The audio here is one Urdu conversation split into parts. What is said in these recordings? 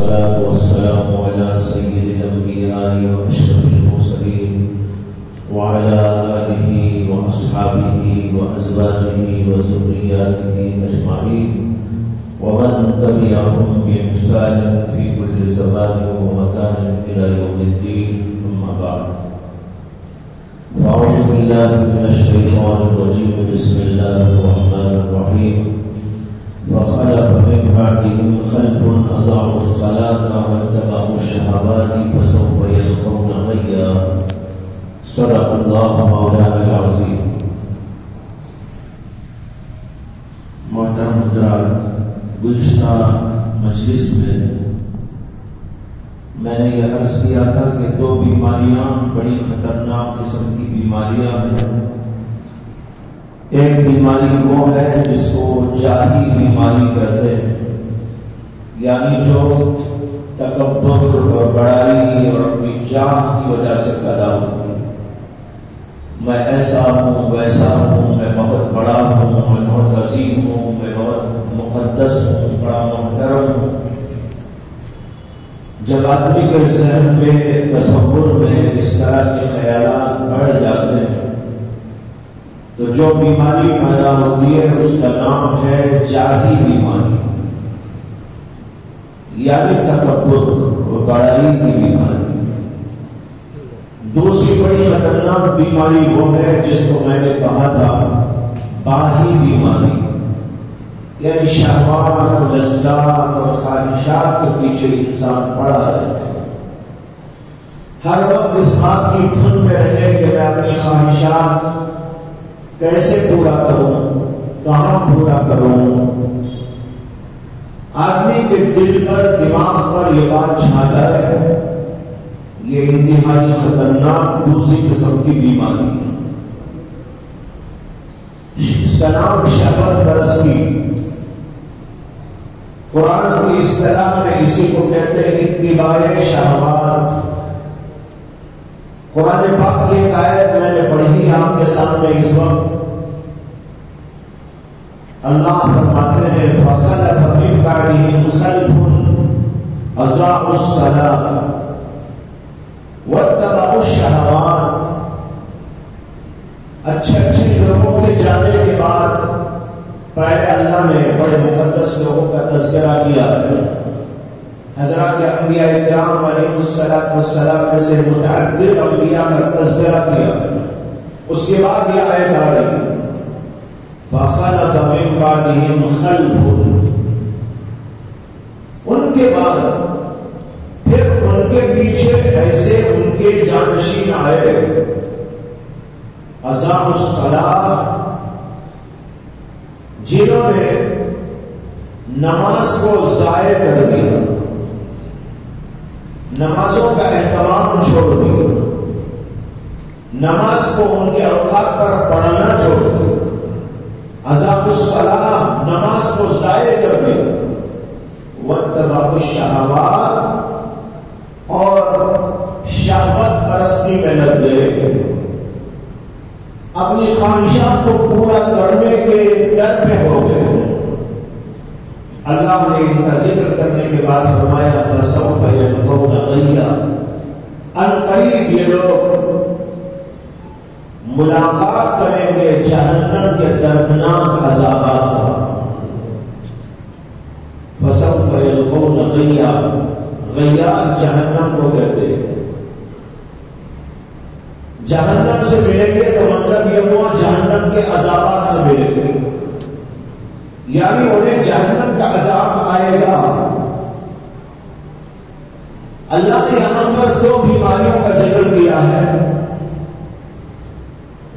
والصلاة والسلام على سيد الأنبياء وأشرف المرسلين وعلى آله وأصحابه وأزواجه وذرياته أجمعين ومن تبعهم بإحسان في كل زمان ومكان إلى يوم الدين. أما بعد، فأعوذ بالله من الشيطان الرجيم. بسم الله الرحمن الرحيم. فخلف من بعدهم خلف أضاعوا الصلاة واتبعوا الشهوات فسوف يلقون غيا. صدق الله مولانا العظيم. محترم حضرات، گزشتہ مجلس میں نے یہ عرض کیا تھا کہ دو بیماریاں بڑی خطرناک قسم کی بیماریاں ہیں. ایک بیماری وہ ہے جس کو جاہی بیماری کہتے ہیں، یعنی جو تکبر اور بڑائی اور اپنی جاہ کی وجہ سے پیدا ہوتی ہے. میں ایسا ہوں، ویسا ہوں، میں بہت بڑا ہوں، میں بہت عظیم ہوں، میں بہت مقدس ہوں، بڑا محترم ہوں. جب آدمی کے ذہن میں، تصور میں اس طرح کے خیالات بڑھ جاتے ہیں تو جو بیماری پیدا ہوتی ہے اس کا نام ہے جاہی بیماری، یعنی تکبر اور بڑائی کی بیماری. دوسری بڑی خطرناک بیماری وہ ہے جس کو میں نے کہا تھا باہی بیماری، یعنی شہوات، لذات اور خواہشات کے پیچھے انسان پڑا رہے، ہر وقت اس بات کی دھن میں رہے کہ میں اپنی خواہشات کیسے پورا کروں، کہاں پورا کروں. آدمی کے دل پر، دماغ پر یہ بات چھا جائے، یہ انتہائی خطرناک دوسری قسم کی بیماری ہے. اس کا نام شہوت پرستی. قرآن کی اصطلاح میں اسی کو کہتے ہیں اتباع شہوات. قرآن پاک کی ایک آیت میں نے پڑھی آپ کے سامنے اس وقت. اللہ فرماتے ہیں فَخَلَفَ مِن بَعْدِهِمْ خَلْفٌ أَضَاعُوا الصَّلَاةَ وَاتَّبَعُوا الشَّهَوَاتِ. اچھے لوگوں کے جانے کے بعد پہلے اللہ نے بڑے مقدس لوگوں کا تذکرہ کیا. حضرات انبیاء کرام علیہ السلام میں سے متعدد انبیاء کا تذکرہ کیا. اس کے بعد یہ آیت آ رہی فَخَلَفَ مِن بَعْدِهِمْ خَلْفٌ. ان کے بعد پھر ان کے پیچھے ایسے ان کے جانشین آئے اضاعوا الصلاۃ، جنہوں نے نماز کو ضائع کر دیا، نمازوں کا اہتمام چھوڑ دیا، نماز کو ان کے اوقات پر پڑھنا چھوڑ دیا. اضاعوا الصلاۃ، نماز کو ضائع کر دیا. واتبعوا الشہوات، اور شہوت پرستی میں لگ گئے، اپنی خواہشات کو پورا کرنے کے در پہ ہو گئے. اللہ نے ان کا ذکر کرنے کے بعد فرمایا فَسَوْفَ يَلْقَوْنَ غَيًّا. عنقریب یہ لوگ ملاقات کریں گے جہنم کے دردناک عذابات کا. فَسَوْفَ يَلْقَوْنَ غَيًّا، غیا جہنم کو کہتے ہیں. جہنم سے ملیں گے تو مطلب یہ ہوا جہنم کے عذابات سے ملیں گے، یعنی انہیں جہنم کا عذاب آئے گا. اللہ نے یہاں پر دو بیماریوں کا ذکر کیا ہے،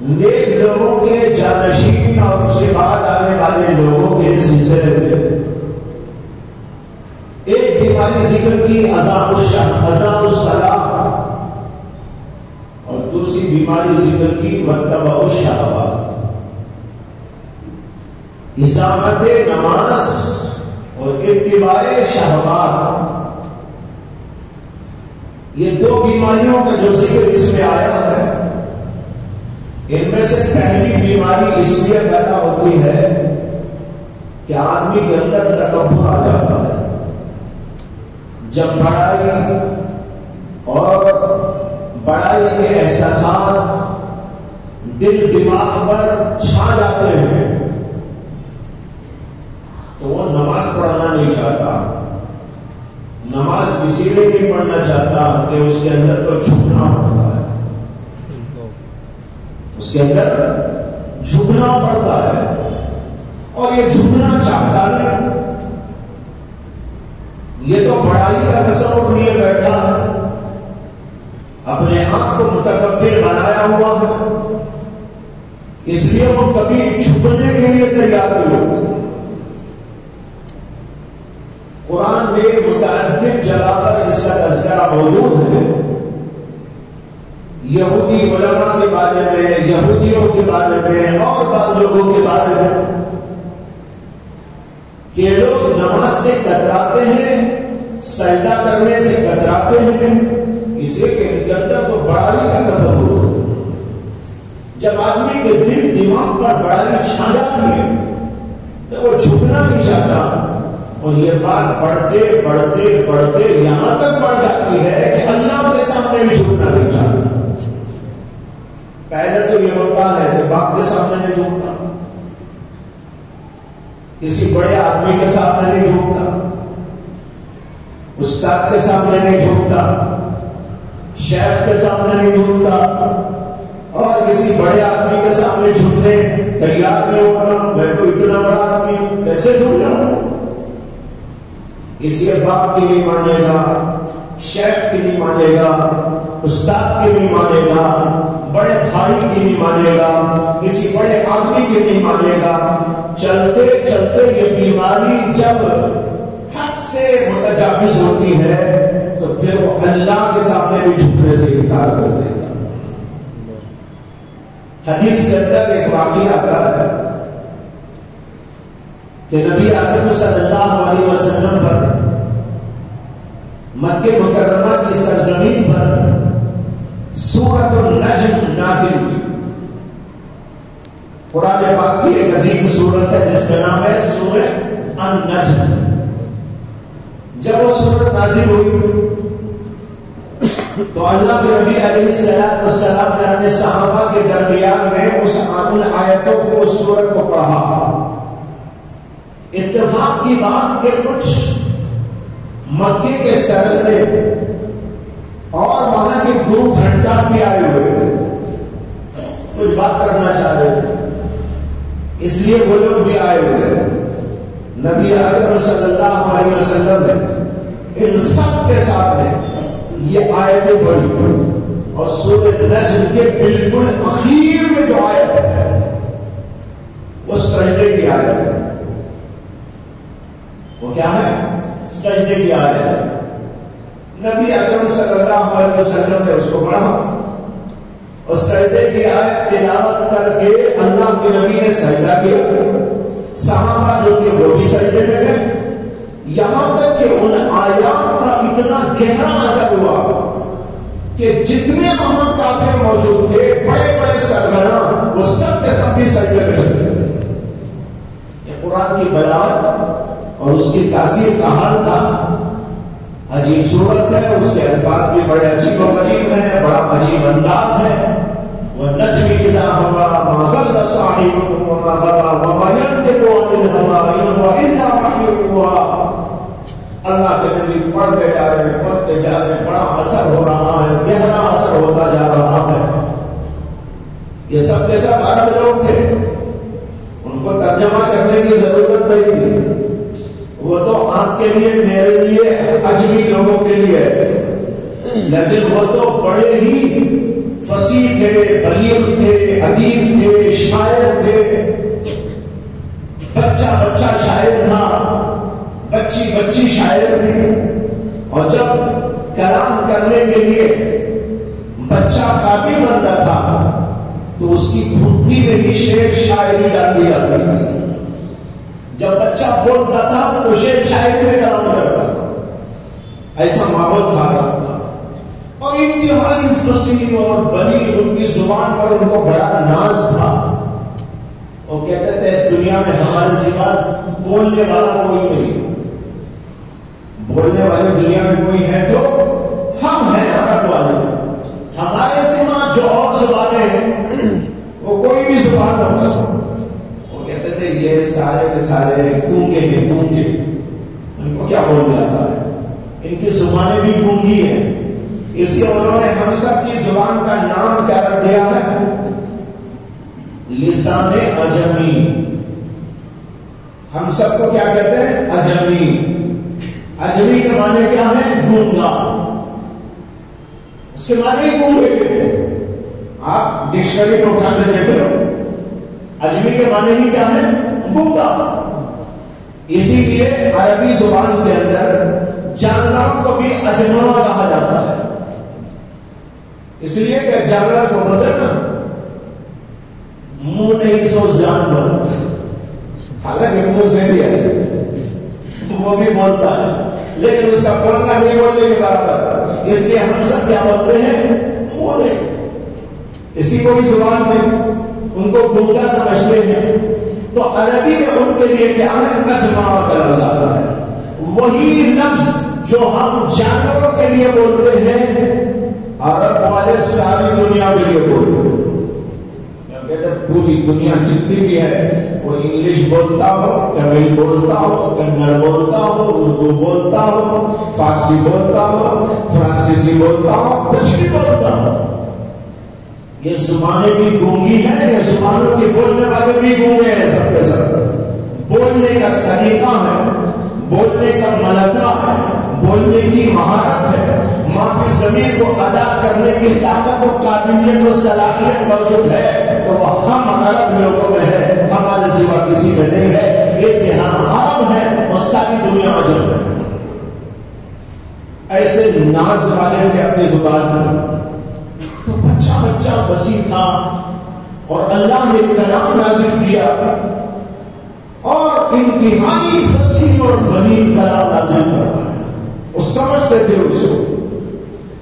نیک لوگوں کے جانشین اور اس کے بعد آنے والے لوگوں کے سلسلے میں. ایک بیماری ذکر کی اضاعوا الصلاۃ، اور دوسری بیماری ذکر کی واتبعوا الشہوات. اضاعت نماز اور اتباع شہوات، یہ دو بیماریوں کا جو ذکر اس میں آیا ہے، ان میں سے پہلی بیماری اس لیے پیدا ہوتی ہے کہ آدمی کے اندر تکبر آ جاتا ہے، جب بڑائی اور بڑائی کے احساسات دل دماغ پر چھا جاتے ہیں تو وہ نماز پڑھنا نہیں چاہتا، نماز اسی لیے نہیں پڑھنا چاہتا کہ اس کے اندر تو جھکنا پڑتا ہے، اس کے اندر جھکنا پڑتا ہے اور یہ جھکنا چاہتا نہیں، یہ تو بڑائی کا تصور لیے بیٹھا ہے، اپنے آپ کو متکبر بنایا ہوا ہے، اس لیے وہ کبھی جھکنے کے لیے تیار نہیں ہوتا۔ قرآن میں متعدد جگہ پر اس کا تذکرہ موجود ہے، یہودی علماء کے بارے میں، یہودیوں کے بارے میں اور بعض لوگوں کے بارے میں کہ لوگ نماز سے کتراتے ہیں، سجدہ کرنے سے کتراتے ہیں، اسے کہ ان کے اندر تو بڑائی کا تصور ہے۔ جب آدمی کے دل دماغ پر بڑائی چھا جاتی ہے تو وہ جھکنا نہیں چاہتا، اور یہ بات بڑھتے بڑھتے بڑھتے یہاں تک بڑھ جاتی ہے کہ اللہ کے سامنے بھی جھکنا نہیں چاہتا۔ پہلے تو یہ ہوتا ہے کہ باپ کے سامنے نہیں جھکتا، کسی بڑے آدمی کے سامنے نہیں جھکتا، استاد کے سامنے نہیں جھکتا، شیخ کے سامنے نہیں جھکتا، اور کسی بڑے آدمی کے سامنے جھکنے تیار نہیں ہوتا۔ میں تو اتنا بڑا آدمی کیسے جھک جاؤں؟ اس لیے باپ کی نہیں مانے گا، شیخ کی نہیں مانے گا، استاد کی نہیں مانے گا، بڑے بھائی کی نہیں مانے گا، کسی بڑے آدمی کی نہیں مانے گا۔ چلتے چلتے یہ بیماری جب حد سے متجاوز ہوتی ہے تو پھر وہ اللہ کے سامنے بھی جھکنے سے انکار کر دے گا۔ حدیث کے اندر ایک واقعہ آتا ہے کہ نبی اکرم صلی اللہ علیہ وسلم پر مکہ مکرمہ کی سرزمین پر سورۃ النجم نازل ہوئی۔ قرآن پاک کی ایک عظیم سورت ہے جس کا نام ہے سورۃ النجم۔ جب وہ سورت نازل ہوئی تو اللہ کے نبی علیہ السلام نے اپنے صحابہ کے درمیان میں اس آیتوں کو، اس سورت کو پڑھا۔ اتفاق کی بات کہ کچھ مکے کے سرکلے اور وہاں کے گرو گھنٹا بھی آئے ہوئے تھے، کچھ بات کرنا چاہ رہے تھے، اس لیے وہ لوگ بھی آئے ہوئے تھے۔ نبی اکرم صلی اللہ علیہ وسلم نے ان سب کے ساتھ یہ آیتیں پڑھی، اور سورۃ نجم کے بالکل اخیر میں جو آیت ہے وہ سجدے کی آیت ہے۔ وہ کیا ہے؟ سجدے کی آیت۔ نبی اکرم صلی اللہ علیہ وسلم نے اس کو پڑھا اور سجدے کی آیت تلاوت کر کے اللہ کے نبی نے سجدہ کیا، صحابہ جو تھے وہ بھی سجدے میں گئے، یہاں تک کہ ان آیات کا اتنا گہرا اثر ہوا کہ جتنے وہاں کافر موجود تھے، بڑے بڑے سرگرم، وہ سب کے سب بھی سجدے میں چلے گئے۔ یہ قرآن کی بلاغت اور اس کی تاثیر کا حال تھا۔ عجیب صورت ہے، اس کے الفاظ بھی بڑے عجیب و غریب ہیں، بڑا عجیب انداز ہے۔ وَالنَّجْمِ إِذَا هَوَىٰ مَا ضَلَّ صَاحِبُكُمْ وَمَا غَوَىٰ وَمَا يَنطِقُ عَنِ الْهَوَىٰ إِنْ هُوَ إِلَّا وَحْيٌ يُوحَىٰ۔ اللہ کے نبی پڑھتے جا رہے، بڑا اثر ہو رہا ہے، گہرا اثر ہوتا جا رہا ہے۔ یہ سب کے سب عرب لوگ تھے، ان کو ترجمہ کرنے کی ضرورت نہیں تھی، وہ تو آپ کے لیے، میرے لیے، اجمی لوگوں کے لیے، لیکن وہ تو بڑے ہی فصیح تھے، بلیغ تھے، ادیب تھے، شاعر تھے۔ بچہ بچہ شاعر تھا، بچی بچی شاعر تھی، اور جب کلام کرنے کے لیے بچہ قابل بنتا تھا تو اس کی گھٹی میں ہی شعر شاعری ڈال دی جاتی تھی۔ جب بچہ بولتا تھا تو شعر شاعری میں کلام کرتا تھا، ایسا ماحول تھا۔ اور انتہائی فصیح اور بلیغ ان کی زبان پر ان کو بڑا ناز تھا۔ وہ کہتے تھے دنیا میں ہمارے سوا بولنے والا کوئی نہیں، بولنے والے دنیا میں کوئی ہے تو ہم ہیں عرب والے. ہمارے سوا جو اور زبانیں ہیں وہ کوئی بھی زبان نہ ہو. وہ کہتے تھے یہ سارے کے سارے گونگے ہیں, گونگے, ان کو کیا بول جاتا ہے, ان کی زبانیں بھی گونگی ہیں. اس لیے انہوں نے ہم سب کی زبان کا نام کیا رکھ دیا ہے, لسان عجمی. ہم سب کو کیا کہتے ہیں, عجمی. عجمی کے معنی کیا ہے, گونگا. اس کے معنی ہی گونگے. آپ ڈکشنری میں اٹھا کے دیکھ لو, عجمی کے معنی ہی کیا ہے, گونگا. اسی لیے عربی زبان کے اندر جانوروں کو بھی اجما کہا جاتا ہے. اس لیے کہ جانور کو بولتے نا منہ نہیں سو جانور, حالانکہ منہ سے بھی ہے, وہ بھی بولتا ہے لیکن اس کا بولنا نہیں بولنے کے برابر. اس لیے ہم سب کیا بولتے ہیں, منہ نہیں. اسی کو بھی زبان میں ان کو گونگا سمجھتے ہیں. تو عربی میں ان کے لیے کیا ہے, اجما کا لفظ آتا ہے. وہی لفظ جو ہم جانوروں کے لیے بولتے ہیں عرب والے ساری دنیا کے لیے بولتے ہیں. کہتے پوری دنیا جتنی بھی ہے وہ انگلش بولتا ہو, تمل بولتا ہو, کنڑ بولتا ہو, اردو بولتا ہو, فارسی بولتا ہو, فرانسیسی بولتا ہو, کچھ بھی بولتا ہو, یہ زبانیں بھی گونگی ہیں, یہ زبانوں کے بولنے والے بھی گونگے ہیں. سب کے سب بولنے کا سلیقہ ہے, بولنے کا ملکہ ہے, بولنے کی مہارت ہے, معافی زمین کو ادا کرنے کی طاقت و قابلیت و صلاحیت موجود ہے, تو وہ ہم عرب لوگوں میں ہے, ہمارے سوا کسی میں نہیں ہے. اس لیے ہم عرب ہیں اور ساری دنیا عجب ہے. ایسے ناز والے تھے اپنی زبان میں, تو بچہ بچہ فصیح تھا اور اللہ نے کلام نازل کیا اور انتہائی فصیح اور بلیغ کلام نازل کروایا. وہ سمجھتے تھے اس کو,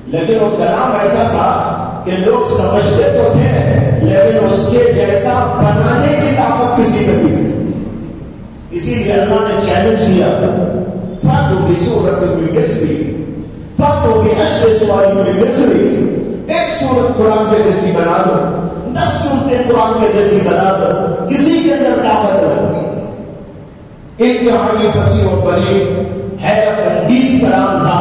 لیکن وہ کلام ایسا تھا کہ لوگ سمجھتے تو تھے لیکن اس کے جیسا بنانے کی طاقت کسی میں نہیں. اسی لیے اللہ نے چیلنج کیا, فاتوا بسورۃ من مثلہ فاتوا بعشر سور من مثلہ. ایک سورت قرآن کے جیسی بنا دو, 10 سورتیں قرآن کے جیسی بنا دو, کسی کے اندر طاقت نہیں. انتہائی فصیح و بلیغ حیرت انگیز کلام تھا.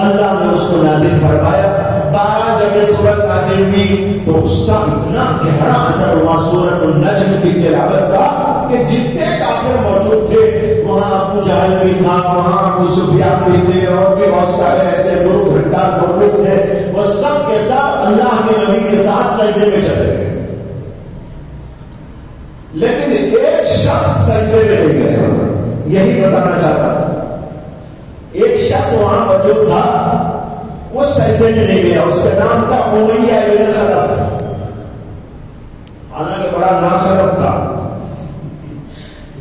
اللہ نے اس کو نازل فرمایا. 12 جب یہ سورت نازل ہوئی تو اس کا اتنا گہرا اثر ہوا سورت النجم کی تلاوت کا کہ جتنے کافر موجود تھے, وہاں ابو جہل بھی تھا, وہاں ابو سفیان بھی تھے, اور بھی بہت سارے ایسے گروہ گھنٹا موجود تھے, وہ سب کے ساتھ اللہ کے نبی کے ساتھ سجدے میں چلے گئے. لیکن ایک شخص سجدے میں نہیں گیا. یہی بتانا چاہتا تھا, ایک شخص وہاں موجود تھا, وہ سجدے میں نہیں گیا. اس کا نام تھا امیہ ابن خلف. حالانکہ بڑا ناخرف تھا,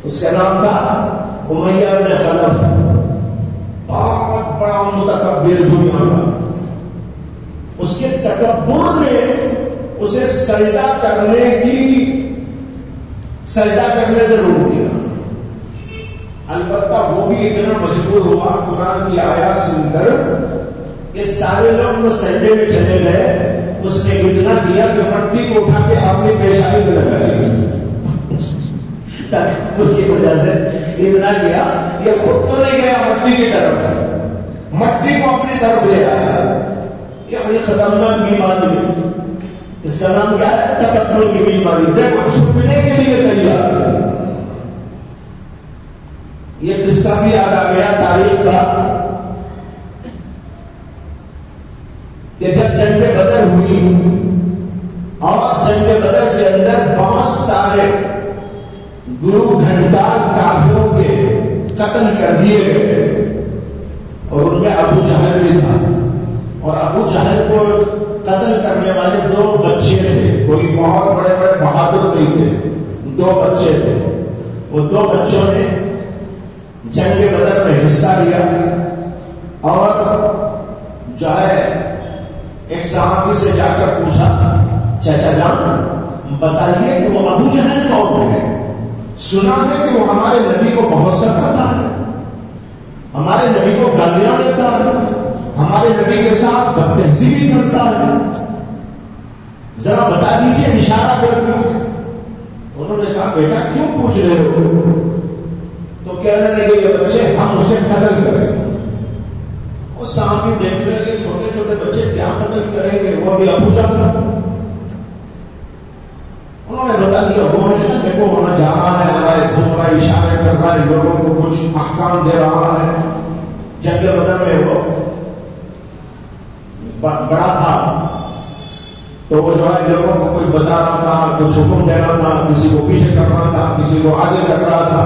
اس کا نام تھا امیہ ابن خلف. بہت بڑا متکبر دنیا کا. اس کے تکبر نے اسے سجدہ کرنے سے روک دیا. البتہ وہ بھی اتنا مجبور ہوا قرآن کی آیات سن کر کہ سارے لوگ تو سجدے میں چلے گئے. اس نے اتنا کیا کہ مٹی کو اٹھا کے اپنی پیشانی میں لگا لی. تکبر کی وجہ سے اتنا کیا, یہ خود تو نہیں گیا مٹی کی طرف, مٹی کو اپنی طرف لے آیا. یہ بڑی خطرناک بیماری ہے. اس کا نام کیا ہے, تکبر کی بیماری. دیکھو چھپنے کے لیے تیار. یہ قصہ بھی یاد آ گیا تاریخ کا کہ جب جنگ بدر ہوئی اور جنگ بدر کے اندر بہت سارے گرو گھنٹال کافروں کے قتل کر دیے گئے, اور ان میں ابو جہل بھی تھا. اور ابو جہل کو قتل کرنے والے 2 بچے تھے. کوئی بہت بڑے بڑے بہادر نہیں تھے, 2 بچے تھے. وہ 2 بچوں نے جنگ بدر میں حصہ لیا اور جو ہے ایک صحابی سے جا کر پوچھا, چچا جان بتائیے کہ وہ ابو جہل کون ہے؟ سنا ہے کہ وہ ہمارے نبی کو بہت ستاتا ہے. ہمارے نبی کو گالیاں دیتا ہے، ہمارے نبی کے ساتھ بدتہذیبی کرتا ہے، ذرا بتا دیجیے اشارہ کر کے۔ انہوں نے کہا بیٹا کیوں پوچھ رہے ہو؟ تو کہنے لگے یہ بچے ہم اسے قتل کریں گے۔ اور سامنے دیکھنے لگے چھوٹے چھوٹے بچے کیا قتل کریں گے، وہ ابھی ابو جان۔ انہوں نے بتا دیا وہ ہے نا دیکھو وہاں جا رہا ہے، آ رہا ہے، گھوم رہا ہے، اشارے کر رہا ہے، لوگوں کو کچھ احکام دے رہا ہے۔ جنگ بدر میں وہ بڑا تھا تو وہ جو ہے لوگوں کو کچھ بتا رہا تھا، کچھ حکم دے رہا تھا، کسی کو پیچھے کر رہا تھا، کسی کو آگے کر رہا تھا۔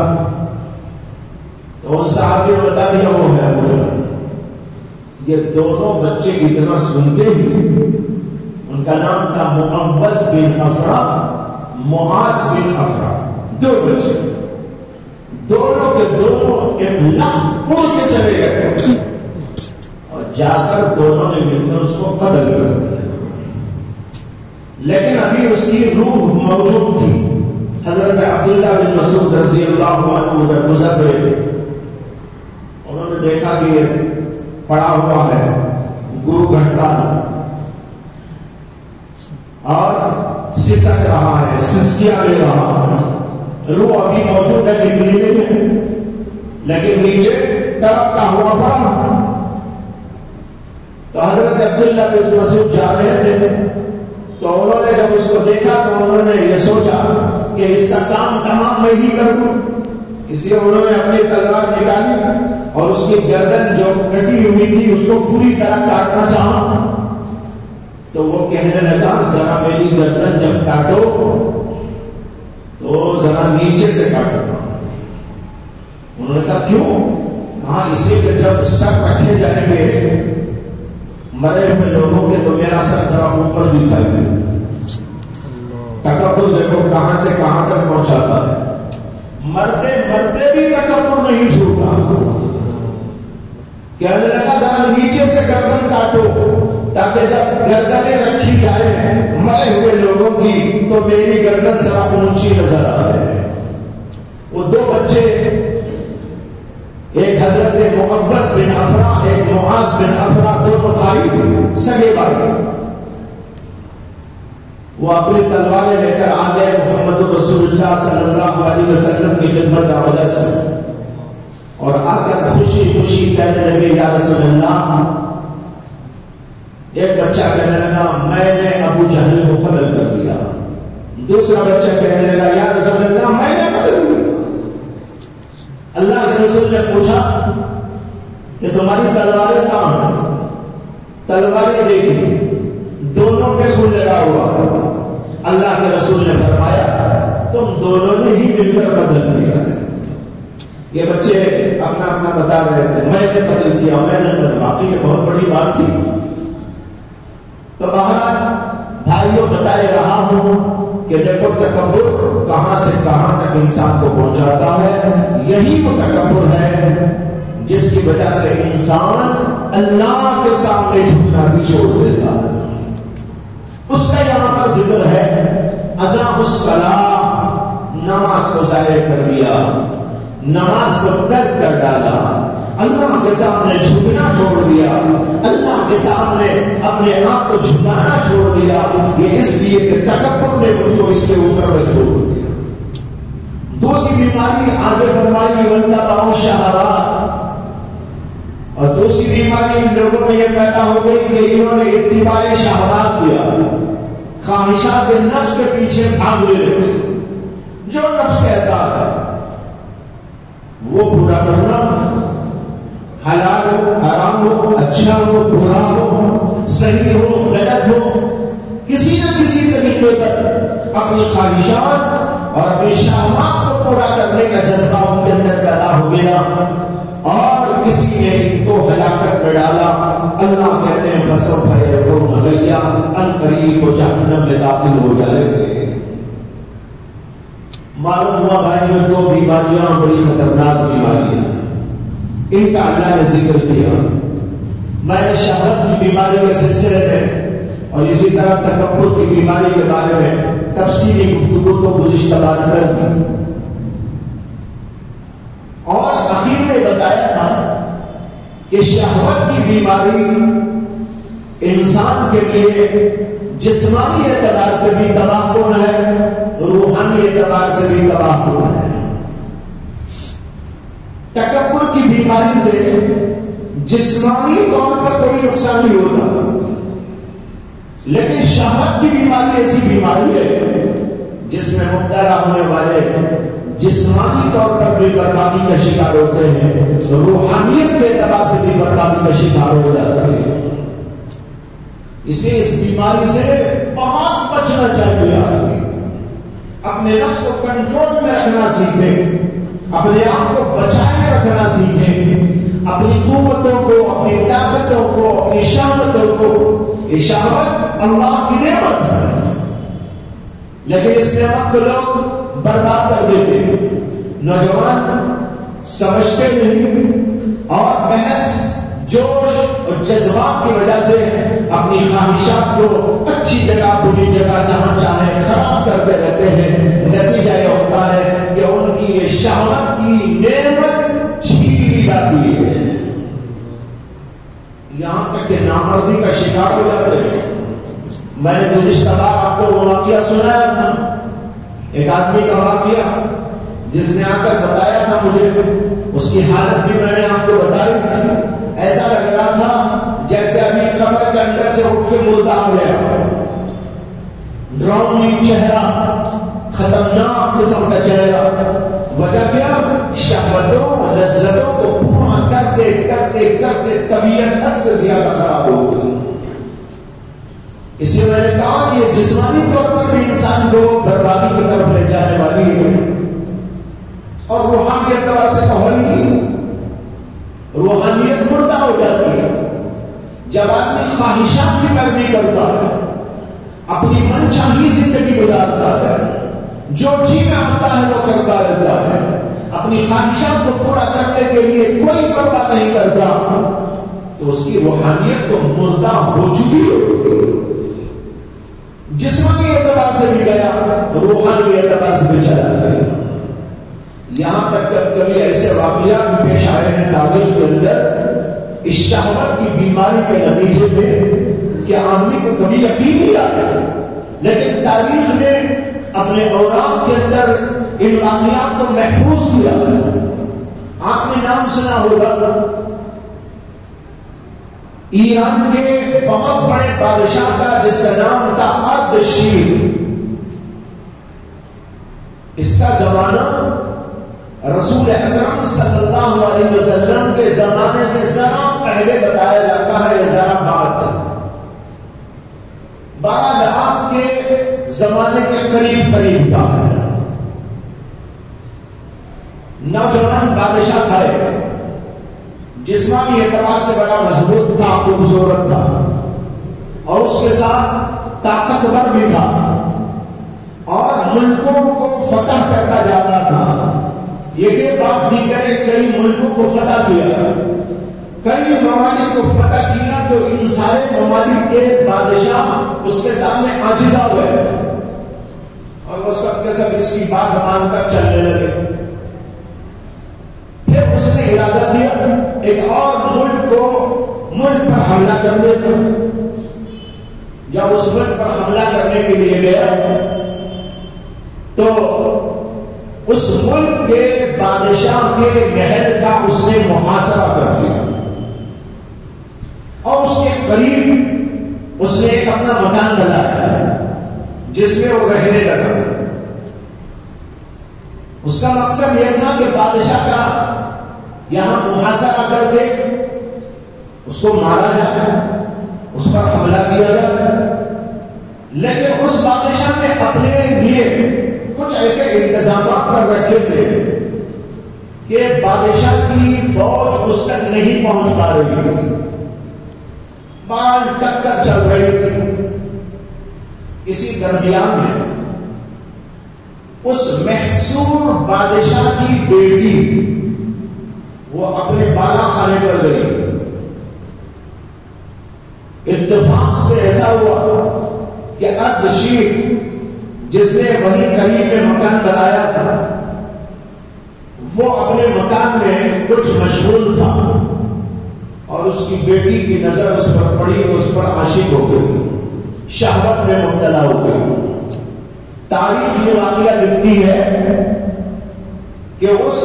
تو ان صحابی نے بتا دیا وہ ہے وہ۔ یہ دونوں بچے اتنا سنتے ہی، ان کا نام تھا معوذ بن افرا، معاذ بن افرا، دو بچے، دونوں کے دونوں ایک لاکھ اڑ کے چلے گئے اور جا کر دونوں نے مل کر اس کو قتل کر دیا۔ لیکن ابھی اس کی روح موجود تھی۔ حضرت عبداللہ بن مسعود رضی اللہ عنہ ادھر گزر رہے تھے، انہوں نے دیکھا کہ یہ پڑا ہوا ہے گرو گھنٹا اور سسک رہا ہے، سسکیاں لے رہا ہے، روح ابھی موجود ہے نکلی میں، لیکن نیچے تڑپتا ہوا پڑا۔ تو حضرت عبداللہ بن مسعود جا رہے تھے تو انہوں نے جب اس کو دیکھا تو انہوں نے یہ سوچا کہ اس کا کام تمام میں ہی کروں، اس لیے انہوں نے اپنی تلوار نکالی اور اس کی گردن جو کٹی ہوئی تھی اس کو پوری طرح کاٹنا چاہا۔ تو وہ کہنے لگا ذرا میری گردن جب کاٹو تو ذرا نیچے سے کاٹو۔ انہوں نے کہا کیوں؟ کہا اسی کہ جب سر رکھے جائیں گے مرے ہوئے لوگوں کے تو میرا سر ذرا اوپر دکھائی دے۔ تکبر دیکھو کہاں سے کہاں تک پہنچاتا ہے، مرتے مرتے بھی تکبر نہیں چھوٹا۔ کہنے لگا ذرا نیچے سے گردن کاٹو تاکہ جب گردنیں رکھی جائے مرے ہوئے لوگوں کی تو میری گردن ذرا اونچی نظر آ رہے۔ وہ دو بچے، ایک حضرت معوذ بن افرا، ایک معاذ بن افرا، دونوں بھائی تھے، سگے بھائی۔ وہ اپنی تلواریں لے کر آ گئے محمد رسول اللہ صلی اللہ علیہ وسلم کی خدمت عمدہ سے، اور آ کر خوشی خوشی کہنے لگے یا رسول اللہ۔ ایک بچہ کہنے لگا میں نے ابو جہل کو قتل کر دیا، دوسرا بچہ کہنے لگا یا رسول اللہ میں نے قتل کیا۔ اللہ کے رسول نے پوچھا کہ تمہاری تلواریں کہاں ہیں؟ تلواریں دیکھی، دونوں پہ خون لگا ہوا۔ اللہ کے رسول نے فرمایا تم دونوں نے ہی مل کر قتل کیا ہے۔ یہ بچے اپنا اپنا بتا رہے تھے میں نے قتل کیا، میں نے قتل، باقی یہ بہت بڑی بات تھی۔ تو بہرحال بھائیوں بتائے رہا ہوں کہ دیکھو تکبر کہاں سے کہاں تک انسان کو پہنچاتا ہے۔ یہی وہ تکبر ہے جس کی وجہ سے انسان اللہ کے سامنے جھکنا بھی چھوڑ دیتا ہے۔ اس کا یہاں پر ذکر ہے اضاع الصلاۃ، نماز کو ضائع کر دیا، نماز کو ترک کر ڈالا، اللہ کے سامنے جھکنا چھوڑ دیا، اللہ کے سامنے اپنے آپ کو جھکانا چھوڑ دیا۔ یہ اس لیے کہ تکبر نے ان کو اس کے اوپر مجبور کیا۔ دوسری بیماری آگے فرمائی واتبعوا الشہوات، اور دوسری بیماری ان لوگوں میں یہ پیدا ہو گئی کہ انہوں نے اتباع شہوات کیا، خواہشات نفس کے پیچھے بھاگنے لگے۔ جو نفس کہتا ہے وہ پورا کرنا، حلال ہو حرام ہو، اچھا ہو برا ہو، صحیح ہو غلط ہو، کسی نہ کسی طریقے پر اپنی خواہشات اور اپنی شہوات کو پورا کرنے کا جذبہ ان کے اندر پیدا ہو گیا اور کسی نے ان کو ہلاکت میں ڈالا۔ اللہ کہتے ہیں فسوف یکون غیا، ان قریب وہ جہنم میں داخل ہو جائیں گے۔ معلوم ہوا بھائی دو بیماریاں بڑی خطرناک بیماریاں، ان کا اللہ نے ذکر کیا۔ میں نے شہوت کی بیماری کے سلسلے میں اور اسی طرح تکبر کی بیماری کے بارے میں تفصیلی گفتگو کو گزشتہ بار کر دی، اور اخیر میں بتایا تھا کہ شہوت کی بیماری انسان کے لیے جسمانی اعتبار سے بھی تباہ کن ہے، روحانی اعتبار سے بھی تباہ کن ہے۔ تکبر کی بیماری سے جسمانی طور پر کوئی نقصان نہیں ہوتا، لیکن شہوت کی بیماری ایسی بیماری ہے جس میں مبتلا ہونے والے جسمانی طور پر بھی بربادی کا شکار ہوتے ہیں، روحانیت کے اعتبار سے بھی بربادی کا شکار ہو جاتے ہیں۔ اسے اس بیماری سے بہت بچنا چاہیے۔ آدمی اپنے نفس کو کنٹرول میں رکھنا سیکھے، اپنے آپ کو بچائے رکھنا سیکھے، اپنی قوتوں کو، اپنی طاقتوں کو، اپنی شہوتوں کو۔ یہ شہوت اللہ کی نعمت ہے، لیکن اس نعمت کو لوگ برباد کر دیتے ہیں۔ نوجوان سمجھتے نہیں اور بحث، جوش اور جذبات کی وجہ سے اپنی خواہشات کو اچھی جگہ بری جگہ جہاں چاہے خراب کرتے رہتے ہیں۔ نتیجہ یہ ہوتا ہے کہ ان کی یہ شہوت کی نعمت چھین جاتی ہے، یہاں تک کہ نامردی کا شکار ہو جاتے ہیں۔ میں نے گزشتہ بار آپ کو وہ واقعہ سنایا تھا، ایک آدمی کا واقعہ جس نے آ کر بتایا تھا مجھے، اس کی حالت بھی میں نے آپ کو بتائی تھی۔ ایسا لگ رہا تھا جیسے ابھی قبر کے اندر سے اٹھ کے مردہ ہو گیا، ڈراؤنی چہرہ، خطرناک قسم کا چہرہ۔ وجہ کیا؟ شہوتوں لذتوں کو پورا کرتے کرتے کرتے طبیعت حد سے زیادہ خراب ہو گئی۔ اس سے میں نے کہا کہ یہ جسمانی طور پر بھی انسان کو بربادی کی طرف لے جانے والی ہے، اور روحانی اعتبار سے تو نہیں۔ روحانیت مردہ ہو جاتی ہے جب آدمی خواہشات کی پیروی کرتا ہے، اپنی من چاہی زندگی گزارتا ہے، جو جی میں آتا ہے وہ کرتا رہتا ہے، اپنی خواہشات کو پورا کرنے کے لیے کوئی پرواہ نہیں کرتا، تو اس کی روحانیت تو مردہ ہو چکی ہے۔ جسمانی اعتبار سے بھی گیا، روحانی اعتبار سے بھی چلا گیا۔ یہاں تک کہ کبھی ایسے واقعات پیش آئے ہیں تاریخ کے اندر اس شہوت کی بیماری کے نتیجے میں کہ آدمی کو کبھی یقین نہیں آتا، لیکن تاریخ نے اپنے اوراق کے اندر ان واقعات کو محفوظ کیا ہے۔ آپ نے نام سنا ہوگا ایران کے بہت بڑے بادشاہ کا جس کا نام تھا اردشیر۔ اس کا زمانہ رسول اکرم صلی اللہ علیہ وسلم کے زمانے سے ذرا پہلے بتایا جاتا ہے، ذرا بعد 12 کے زمانے کے قریب قریب کا ہے۔ نوجوان بادشاہ تھا، جسمانی اعتبار سے بڑا مضبوط تھا، خوبصورت تھا، اور اس کے ساتھ طاقتور بھی تھا، اور ملکوں کو فتح کرتا جاتا تھا۔ یہ بات دی کرے کئی ملکوں کو فتح کیا، کئی ممالک کو فتح کیا، تو ان سارے ممالک کے بادشاہ اس کے سامنے عاجزہ ہوئے، اور وہ سب کے سب اس کی بات مان کر چلنے لگے۔ پھر اس نے ارادہ کیا ایک اور ملک پر حملہ کرنے کا۔ جب اس ملک پر حملہ کرنے کے لیے گیا تو اس ملک کے بادشاہ کے محل کا اس نے محاصرہ کر لیا، اور اس کے قریب اس نے ایک اپنا مکان بنایا جس میں وہ رہنے لگا۔ اس کا مقصد یہ تھا کہ بادشاہ کا یہاں محاصرہ کر کے اس کو مارا جائے، اس پر حملہ کیا جائے، لیکن اس بادشاہ نے اپنے لیے کچھ ایسے انتظامات کر رکھے تھے کہ بادشاہ کی فوج اس تک نہیں پہنچ پا رہی تھی، بال ٹکر چل رہی تھی۔ اسی درمیان میں اس محصور بادشاہ کی بیٹی وہ اپنے بالا خانے پر گئی۔ اتفاق سے ایسا ہوا کہ اردشیر جس نے وہی قریب میں مکان بنایا تھا وہ اپنے مکان میں کچھ مشغول تھا، اور اس کی بیٹی کی نظر اس پر پڑی، اس پر عاشق ہو گئی، شہوت میں مبتلا ہو گئی۔ تاریخ یہ واقعہ لکھتی ہے کہ اس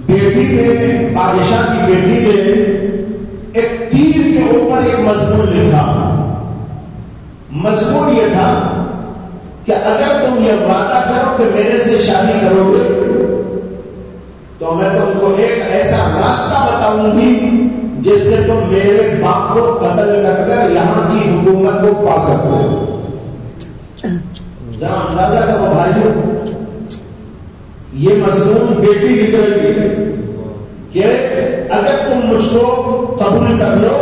بیٹی نے، بادشاہ کی بیٹی نے ایک تیر کے اوپر ایک مضمون لکھا۔ مضمون یہ تھا کہ اگر تم یہ وعدہ کرو کہ میرے سے شادی کرو گے تو میں تم کو ایک ایسا راستہ بتاؤں گی جس سے تم میرے باپ کو قتل کر کر یہاں کی حکومت کو پا سکتے ہو۔ ذرا اندازہ کرو بھائیو، یہ مضمون بیٹی لکھ رہی ہے کہ اگر تم مجھ کو قبول کر لو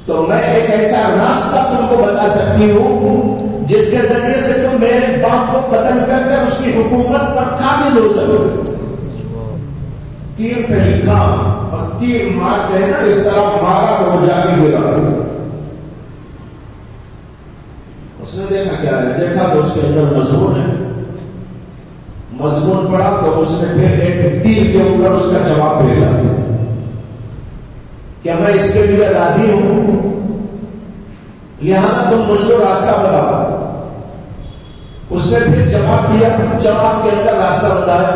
تو میں ایک ایسا راستہ تم کو بتا سکتی ہوں جس کے ذریعے سے تم میرے باپ کو قتل کر کر اس کی حکومت پر قابض ہو سکو۔ تیر پہ لکھا اور تیر مارتے ہیں نا اس طرح مارا تو وہ جا کے گرا۔ اس نے دیکھا کیا ہے، دیکھا تو اس کے اندر مضمون ہے۔ مضمون پڑھا تو اس نے پھر ایک تیر کے اوپر اس کا جواب بھیجا کہ میں اس کے لیے راضی ہوں، لہذا تم مجھ کو راستہ بتاؤ۔ اس نے پھر جواب دیا، جواب کے اندر راستہ بتایا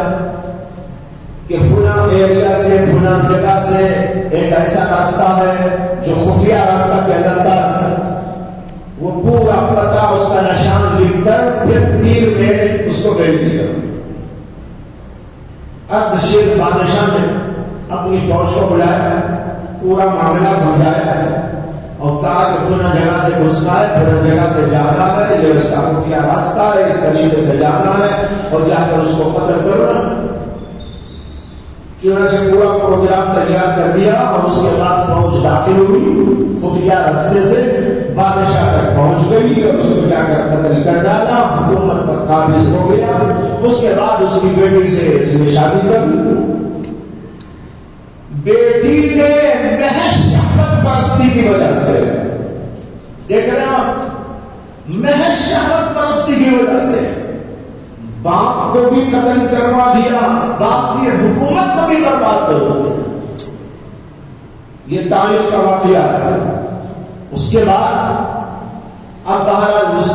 کہ فلاں ایریا سے فلاں جگہ سے ایک ایسا راستہ ہے جو خفیہ راستہ کہلاتا ہے۔ وہ پورا پتہ اس کا نشان لکھ کر پھر تیر میں اس کو بھیج دیا۔ اردشیر بادشاہ نے اپنی فوج کو بلایا، پورا معاملہ سمجھایا اور کہا کہ فلاں جگہ سے گھسنا ہے، فلاں جگہ سے جانا ہے، یہ اس کا خفیہ راستہ ہے، اس طریقے سے جانا ہے اور جا کر اس کو قتل کرنا۔ چنانچہ پورا پروگرام تیار کر دیا اور اس کے بعد فوج داخل ہوئی، خفیہ راستے سے بادشاہ تک پہنچ گئی اور اس کو جا کر قتل کر ڈالا، حکومت پر قابض ہو گیا۔ اس کے بعد اس کی بیٹی سے اس نے شادی کر لی۔ بیٹی نے محض شہوت پرستی کی وجہ سے، دیکھ رہے ہیں آپ، محض شہوت پرستی کی وجہ سے باپ کو بھی قتل کروا دیا، باپ کی حکومت کو بھی برباد کر دیا۔ یہ تاریخ کا واقعہ ہے۔ اس کے بعد اب بہرحال اس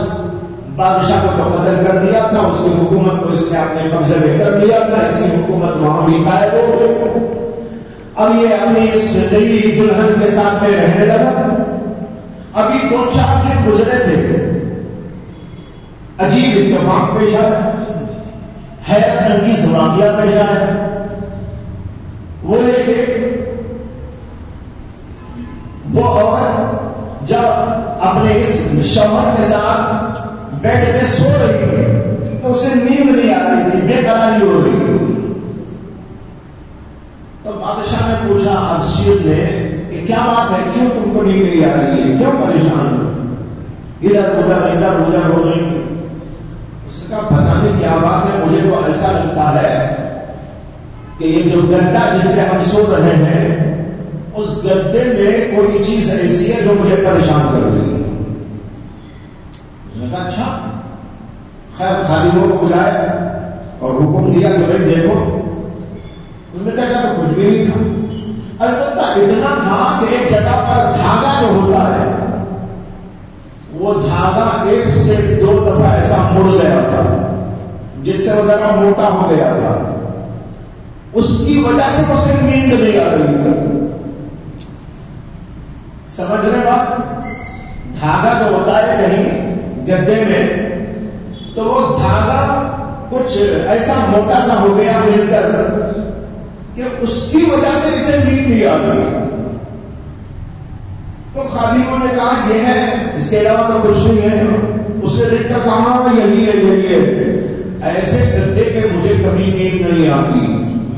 بادشاہ کو قتل کر دیا تھا، اس کی حکومت کو اس نے اپنے قبضے میں کر لیا تھا، اس کی حکومت وہاں بھی قائم ہو گئی۔ اب یہ اپنی اس نئی دلہن کے ساتھ میں رہنے لگا۔ ابھی 2-4 دن گزرے تھے، عجیب اتفاق پیش آیا، حیرت انگیز واقعہ پیش آیا۔ وہ یہ کہ وہ عورت جب اپنے اس شوہر کے ساتھ بیڈ میں سو رہی تھی تو اسے نیند نہیں آ رہی تھی، بے قراری ہو رہی تھی۔ تو بادشاہ نے پوچھا ارشد نے کہ کیا بات ہے، کیوں تم کو نیند نہیں آ رہی ہے، کیوں پریشان ہو، ادھر ادھر ہو رہی؟ اس کا پتہ نہیں کیا بات ہے، مجھے تو ایسا لگتا ہے کہ یہ جو گدا جس پہ ہم سو رہے ہیں اس گدے میں کوئی چیز ایسی ہے جو مجھے پریشان کر رہی ہے۔ میں کہا اچھا، خیر خادموں کو بلائے اور حکم دیا کہ بھائی دیکھو۔ انہوں نے کہا تو کچھ بھی نہیں تھا، البتہ اتنا تھا کہ ایک جگہ پر دھاگا جو ہوتا ہے وہ دھاگا 1 سے 2 دفعہ ایسا مڑ گیا تھا جس سے وہ ذرا موٹا ہو گیا تھا، اس کی وجہ سے اسے نیند نہیں آ رہی تھی۔ سمجھ رہے بات؟ دھاگا جو ہوتا ہے کہیں گدے میں تو وہ دھاگا کچھ ایسا موٹا سا ہو گیا مل کر کہ اس کی وجہ سے اسے نیند نہیں آ رہی۔ تو خادموں نے کہا یہ ہے، اس کے علاوہ تو کچھ نہیں ہے۔ اس سے دیکھ کر کہا یہی ہے، ایسے گدے کے مجھے کبھی نیند نہیں آتی،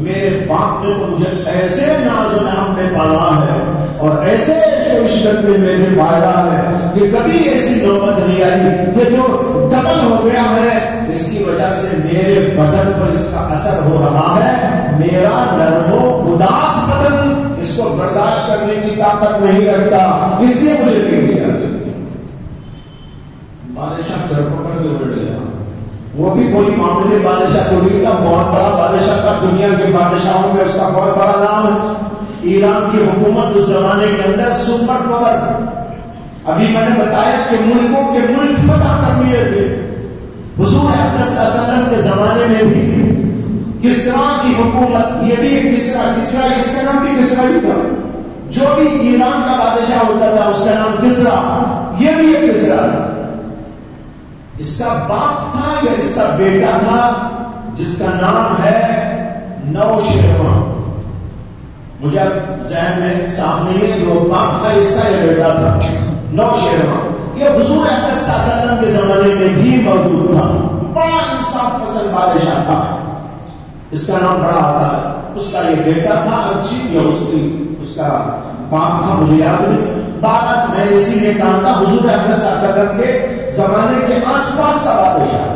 میرے باپ نے تو مجھے ایسے ناز و نام میں پالا ہے اور ایسے شوشت میں مجھے پالا ہے کہ کبھی ایسی نوبت نہیں آئی کہ جو ڈبل ہو گیا ہے، اس کی وجہ سے میرے بدن پر اس کا اثر ہو رہا ہے، میرا نرم و اداس بدن اس کو برداشت کرنے کی طاقت نہیں رکھتا، اس لیے مجھے نیند نہیں آتی۔ بادشاہ سر پکڑ کے اٹھ گیا۔ وہ بھی کوئی معمولی بادشاہ تو نہیں تھا، بہت بڑا بادشاہ تھا، دنیا کے بادشاہوں میں اس کا بہت بڑا نام ہے۔ ایران کی حکومت اس زمانے کے اندر سپر پاور، ابھی میں نے بتایا کہ ملکوں کے ملک فتح کر لیے تھے. حضور اقدس صلی اللہ علیہ وسلم کے زمانے میں بھی کسرا کی حکومت، یہ بھی ایک کسرا اس کا نام بھی کسرا ہی تھا. جو بھی ایران کا بادشاہ ہوتا تھا اس کا نام کسرا، یہ بھی ایک کسرا تھا. اس کا باپ تھا یا اس کا بیٹا تھا جس کا نام ہے نوشیروان. مجھے اب ذہن میں صاف نہیں ہے جو باپ تھا اس کا یا بیٹا تھا. نوشیروان یہ حضور اقدس صلی اللہ علیہ وسلم کے زمانے میں بھی موجود تھا. بڑا انصاف پسند بادشاہ تھا. اس کا نام بڑا آتا ہے. اس کا یہ بیٹا تھا اچھی یا اس کا باپ تھا مجھے یاد نہیں. بات میں اسی لیے کہا تھا حضور اقدس صلی اللہ علیہ وسلم کے زمانے کے آس پاس کا بادشاہ.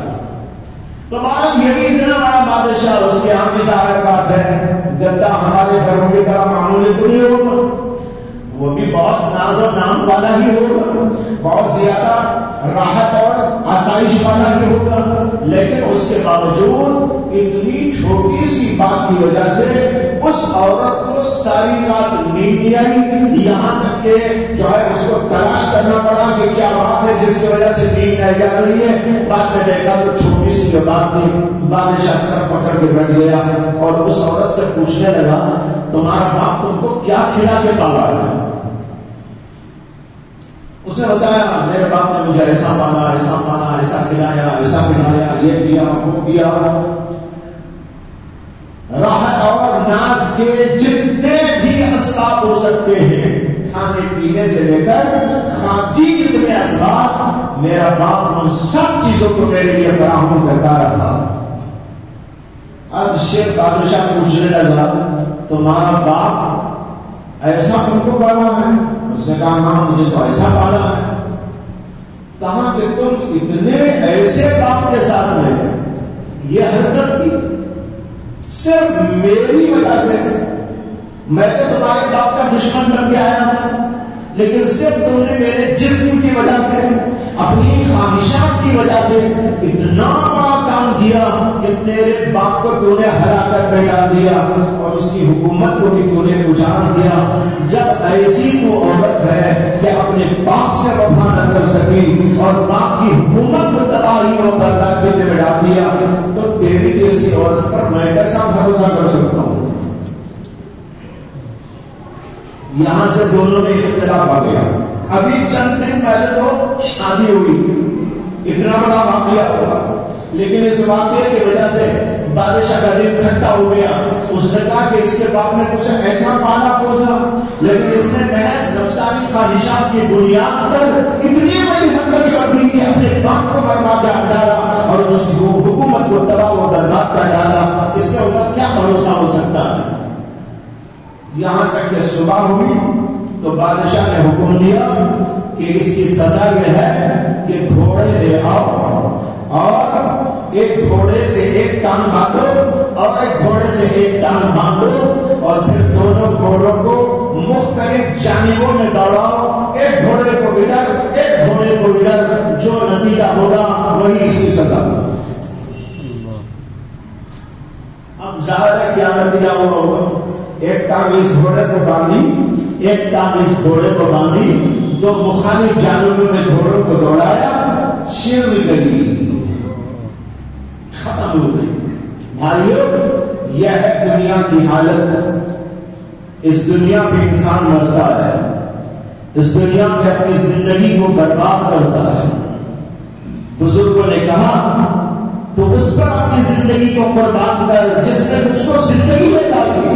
تمہارا یہ بھی اتنا بڑا بادشاہ، اس کے یہاں بھی ظاہر بات ہے گدا ہمارے گھروں کی طرح معمولی تو نہیں ہوگا، وہ بھی بہت ناز و نام والا ہی ہوگا، بہت زیادہ راحت اور آسائش والا ہی ہوگا. لیکن اس کے باوجود اتنی چھوٹی سی بات کی وجہ سے اس عورت کو ساری رات نیند نہیں آئی، یہاں تک کہ جو ہے اس کو تلاش کرنا پڑا کہ کیا بات ہے جس کی وجہ سے نیند نہیں جا رہی ہے. بعد میں دیکھا تو چھوٹی سی جو بات تھی. بادشاہ سر پکڑ کے بیٹھ گیا اور اس عورت سے پوچھنے لگا تمہارا باپ تم کو کیا کھلا کے پالا ہے؟ اس نے بتایا میرے باپ نے مجھے ایسا پالا، ایسا کھلایا، ایسا پلایا، یہ کیا وہ کیا. راحت اور ناز کے جتنے بھی اسباب ہو سکتے ہیں، کھانے پینے سے لے کر خارجی جتنے اسباب، میرا باپ ان سب چیزوں کو میرے لیے فراہم کرتا رہا. اب شیخ بادشاہ پوچھنے لگا تمہارا باپ ایسا تم کو پالا ہے؟ اس نے کہا ہاں مجھے تو ایسا پالا ہے. کہاں کہ تم اتنے ایسے باپ کے ساتھ رہے، یہ حرکت کی صرف میری وجہ سے. میں تو تمہارے باپ کا دشمن بن کے آیا ہوں، لیکن صرف تم نے میرے جسم کی وجہ سے، اپنی خواہشات کی وجہ سے اتنا بڑا کام کیا کہ تیرے باپ کو تو نے ہلاکت میں ڈال دیا اور اس کی حکومت کو بھی تو نے اجاڑ دیا. جب ایسی تو عورت ہے کہ اپنے باپ سے وفا نہ کر سکی اور باپ کی حکومت کو تباہی اور بربادی میں ڈال دیا، تو تیری جیسی عورت پر میں کیسا بھروسہ کر سکتا ہوں؟ یہاں سے دونوں میں اختلاف آ گیا. ابھی چند دن پہلے تو شادی ہوئی، اتنا بڑا واقعہ ہوا، لیکن اس واقعے کی وجہ سے بادشاہ کا دل کھٹا ہو گیا. اس نے کہا کہ اس کے باپ نے کچھ ایسا پالا پوسا، لیکن اس نے محض نفسانی خواہشات کی بنیاد پر اتنی بڑی حرکت کر دی کہ اپنے باپ کو برباد کر ڈالا اور اس کی حکومت کو تباہ و برباد کر ڈالا. اس کے اوپر کیا بھروسہ ہو سکتا ہے؟ یہاں تک کہ صبح ہوئی تو بادشاہ نے حکم دیا کہ اس کی سزا یہ ہے کہ گھوڑے لے آؤ اور ایک گھوڑے سے ایک ٹانگ باندھو اور ایک گھوڑے سے ایک ٹانگ باندھو اور پھر دونوں گھوڑوں کو مختلف جانبوں میں دوڑاؤ، ایک گھوڑے کو ادھر ایک گھوڑے کو ادھر، جو نتیجہ ہوگا وہی اس کی سزا. اب ظاہر ہے کیا نتیجہ ہوگا؟ ایک ٹانگ اس گھوڑے کو باندھی، ایک ٹانگ اس گھوڑے کو باندھی، جو مخالف جانبوں میں گھوڑوں کو دوڑایا، شیر نکلی، ختم ہو گئی. بھائیو یہ ہے دنیا کی حالت. اس دنیا پہ انسان مرتا ہے، اس دنیا میں اپنی زندگی کو برباد کرتا ہے. بزرگوں نے کہا تو اس پر اپنی زندگی کو قربان کر جس نے تجھ کو زندگی میں ڈالی،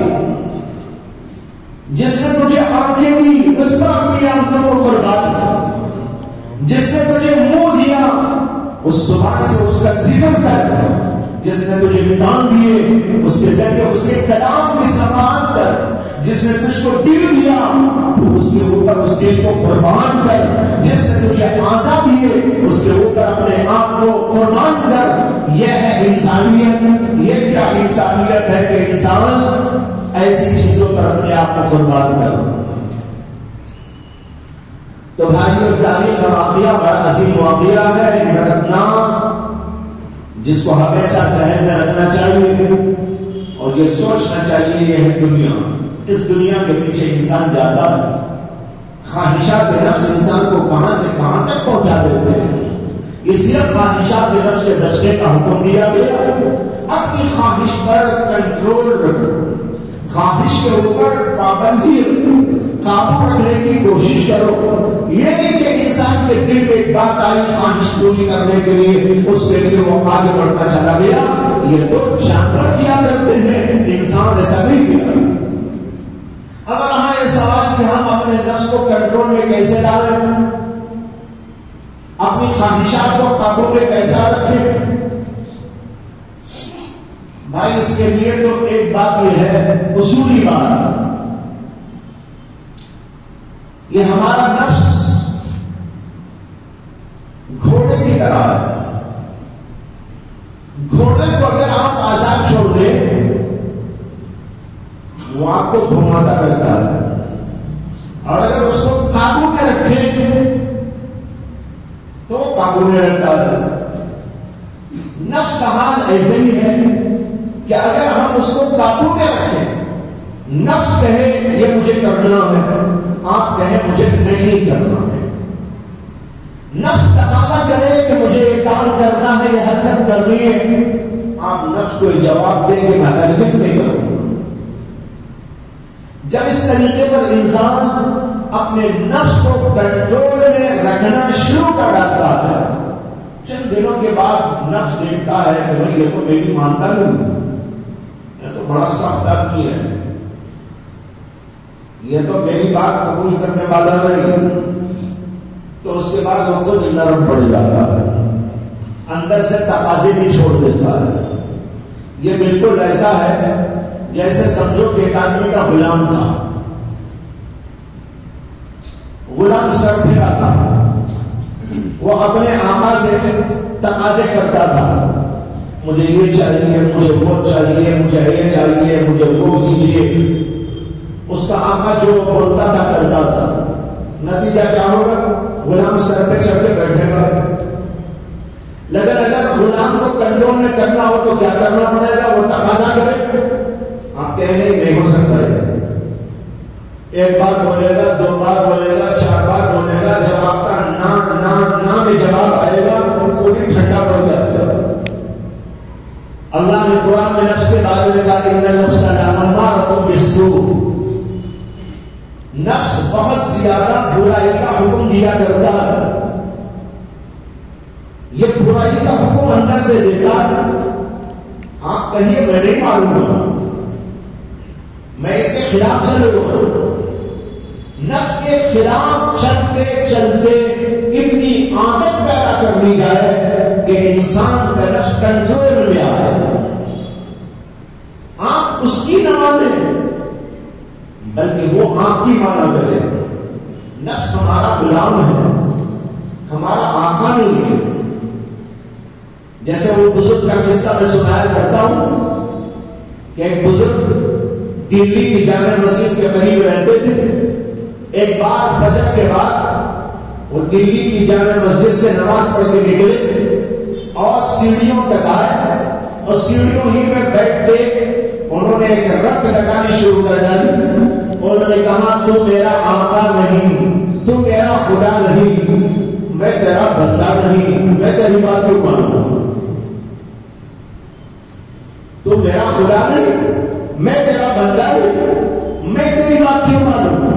جس نے تجھے آنکھیں دی اس پر اپنی آنکھوں کو قربان کر، جس نے تجھے منہ دیا اس زبان سے اس کا ذکر کر، جس نے تجھے کان دیے اس کے ذریعے اس کے کلام کی سماعت کر، جس نے تجھ کو دل دیا تو اس کے اوپر اس دل کو قربان کر، جس نے تجھے اعضاء دیے اس کے اوپر اپنے آپ کو قربان کر. یہ ہے انسانیت. یہ کیا انسانیت ہے کہ انسان ایسی چیزوں پر اپنے آپ کو قربان کر. تو بھائیو تاریخ کا واقعہ بڑا عظیم واقعہ ہے، گھٹنا جس کو ہمیشہ ذہن میں رکھنا چاہیے اور یہ سوچنا چاہیے یہ ہے دنیا. اس دنیا کے پیچھے انسان جاتا ہے، خواہشات نفس انسان کو کہاں سے کہاں تک پہنچا دیتے ہیں۔ اس لیے خواہشات نفس سے بچنے کا حکم دیا گیا، اپنی خواہش پر کنٹرول رکھو، خواہش کے اوپر پابندی قابو رکھنے کی کوشش کرو۔ یہ نہیں کہ انسان کے دل میں ایک بات آئی خواہش پوری کرنے کے لیے اس کے لیے وہ آگے بڑھتا چلا گیا، یہ تو جانور کیا کرتے ہیں، انسان ایسا نہیں کیا۔ اب ہاں یہ سوال کہ ہم اپنے نفس کو کنٹرول میں کیسے ڈالیں، اپنی خواہشات کو قابو میں کیسا رکھیں؟ بھائی اس کے لیے تو ایک بات یہ ہے، اصولی بات، یہ ہمارا نفس گھوڑے کی طرح ہے۔ گھوڑے کو اگر آپ آزاد چھوڑ دیں وہ آپ کو گھماتا رہتا ہے، اور اگر اس کو قابو میں رکھیں تو وہ قابو میں رہتا ہے۔ نفس کا حال ایسے ہی ہے کہ اگر ہم اس کو قابو میں رکھیں، نفس کہے یہ مجھے کرنا ہے، آپ کہیں مجھے نہیں کرنا ہے، نفس تقاضا کرے کہ مجھے یہ کام کرنا ہے، یہ حرکت کرنی ہے، آپ نفس کو جواب دیں کہ میں ہرگز نہیں کروں۔ جب اس طریقے پر انسان اپنے نفس کو کنٹرول میں رکھنا شروع کر ڈالتا ہے، چند دنوں کے بعد نفس دیکھتا ہے کہ بھائی یہ تو میری مانتا نہیں، یہ تو بڑا سخت آدمی ہے، یہ تو میری بات قبول کرنے والا نہیں، تو اس کے بعد وہ خود نرم پڑ جاتا ہے، اندر سے تقاضے بھی چھوڑ دیتا ہے۔ یہ بالکل ایسا ہے جیسے سمجھو کہ ایک آدمی کا غلام تھا، غلام سر پھرا تھا، وہ اپنے آقا سے تقاضے کرتا تھا، مجھے یہ چاہیے، مجھے وہ چاہیے، مجھے یہ چاہیے، مجھے وہ دیجیے۔ اس کا آقا جو بولتا تھا کرتا تھا، نتیجہ کیا ہوگا؟ غلام سر پہ چڑھ کے بیٹھے گا۔ لیکن اگر غلام کو کنٹرول میں کرنا ہو تو کیا کرنا پڑے گا؟ وہ تقاضا کرے، آپ کہنے نہیں ہو سکتا ہے، ایک بار بولے گا، دو بار بولے گا، چار بار بولے گا، جب آپ کا نا نا نا میں جواب آئے گا وہ بھی ٹھنڈا پڑ جائے گا۔ اللہ نے قرآن میں نفس کے بارے میں کہا کہ ان النفس لامارۃ بالسوء، نفس بہت زیادہ برائی کا حکم دیا کرتا ہے، یہ برائی کا حکم اندر سے دیتا ہے۔ آپ کہیے میں نہیں معلوم ہوں، میں اس کے خلاف چلوں گا، نفس کے خلاف چلتے چلتے اتنی عادت پیدا کر لی جائے کہ انسان کا نفس کنٹرول میں آئے، آپ اس کی نہ مانیں بلکہ وہ آپ کی مانا کرے۔ نفس ہمارا غلام ہے، ہمارا آقا نہیں ہے۔ جیسے وہ بزرگ کا قصہ میں سنایا کرتا ہوں کہ ایک بزرگ دلی کی جامع مسجد کے قریب رہتے تھے، ایک بار فجر کے بعد وہ دلی کی جامع مسجد سے نماز پڑھ کے نکلے اور سیڑھیوں تک آئے، اور سیڑھیوں ہی میں بیٹھ کے انہوں نے ایک رت لگانی شروع کر ڈالی۔ انہوں نے کہا تو میرا آقا نہیں، تو میرا خدا نہیں، میں تیرا بندہ نہیں، میں تیری بات کیوں مانوں؟ تو میرا خدا نہیں، میں تیرا بندہ نہیں، میں تیری بات کیوں مانوں؟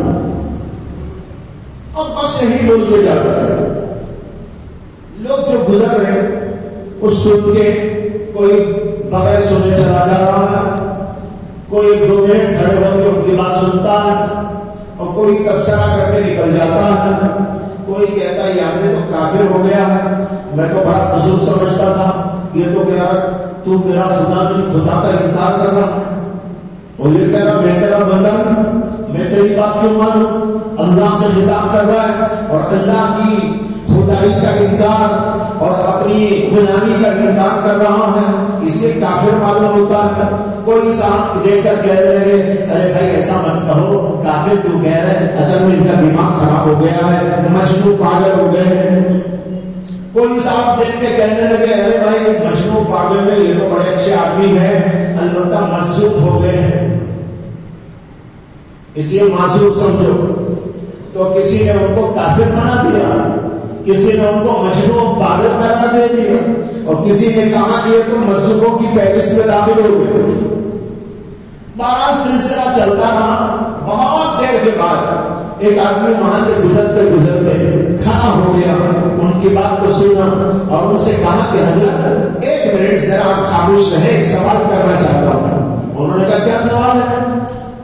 اب بس یہی بولتے جا رہے ہیں لوگ جو گزر رہے اس سن کے کوئی بغیر سنے چلا جا رہا ہے، کوئی 2 منٹ کھڑے ہو کے ان کی بات سنتا ہے، اور کوئی تبصرہ کر کے نکل جاتا ہے، کوئی کہتا ہے یہ آدمی تو کافر ہو گیا ہے، میں تو بڑا بزرگ سمجھتا تھا، یہ تو کہہ رہا تو میرا خدا نہیں، خدا کا انکار کر رہا، اور یہ کہہ رہا میں تیرا بندہ ہوں، میں تیری بات کیوں مانوں؟ اللہ سے خطاب کر رہا ہے اور اللہ کی خدائی کا انکار اور اپنی غلامی کا انکار کر رہا ہے، اسے کافر معلوم ہوتا ہے۔ کوئی صاحب دیکھ کر کہہ رہے ارے بھائی ایسا مت کہو، کافر کیوں کہہ رہے، اصل میں ان کا دماغ خراب ہو گیا ہے، مجنون پاگل ہو گئے ہیں۔ کوئی صاحب دیکھ کے کہنے لگے ارے بھائی مجنون پاگل ہے، یہ تو بڑے اچھے آدمی ہے، البتہ مسجود ہو گئے ہیں۔ اس لیے معذور سمجھو. تو کسی نے ان کو کافر بنا دیا, کسی نے ان کو مجنون پاگل قرار دے دیا, اور کسی نے کہا کہ تم مذہبوں کی فہرست میں داخل ہو گئے. بڑا سلسلہ چلتا رہا. بہت دیر کے بعد ایک آدمی وہاں سے گزرتے گزرتے کھڑا ہو گیا, ان کی بات کو سنا اور ان سے کہا کہ حضرت ایک منٹ ذرا آپ خاموش رہیں, ایک سوال کرنا چاہتا ہوں. انہوں نے کہا کیا سوال ہے؟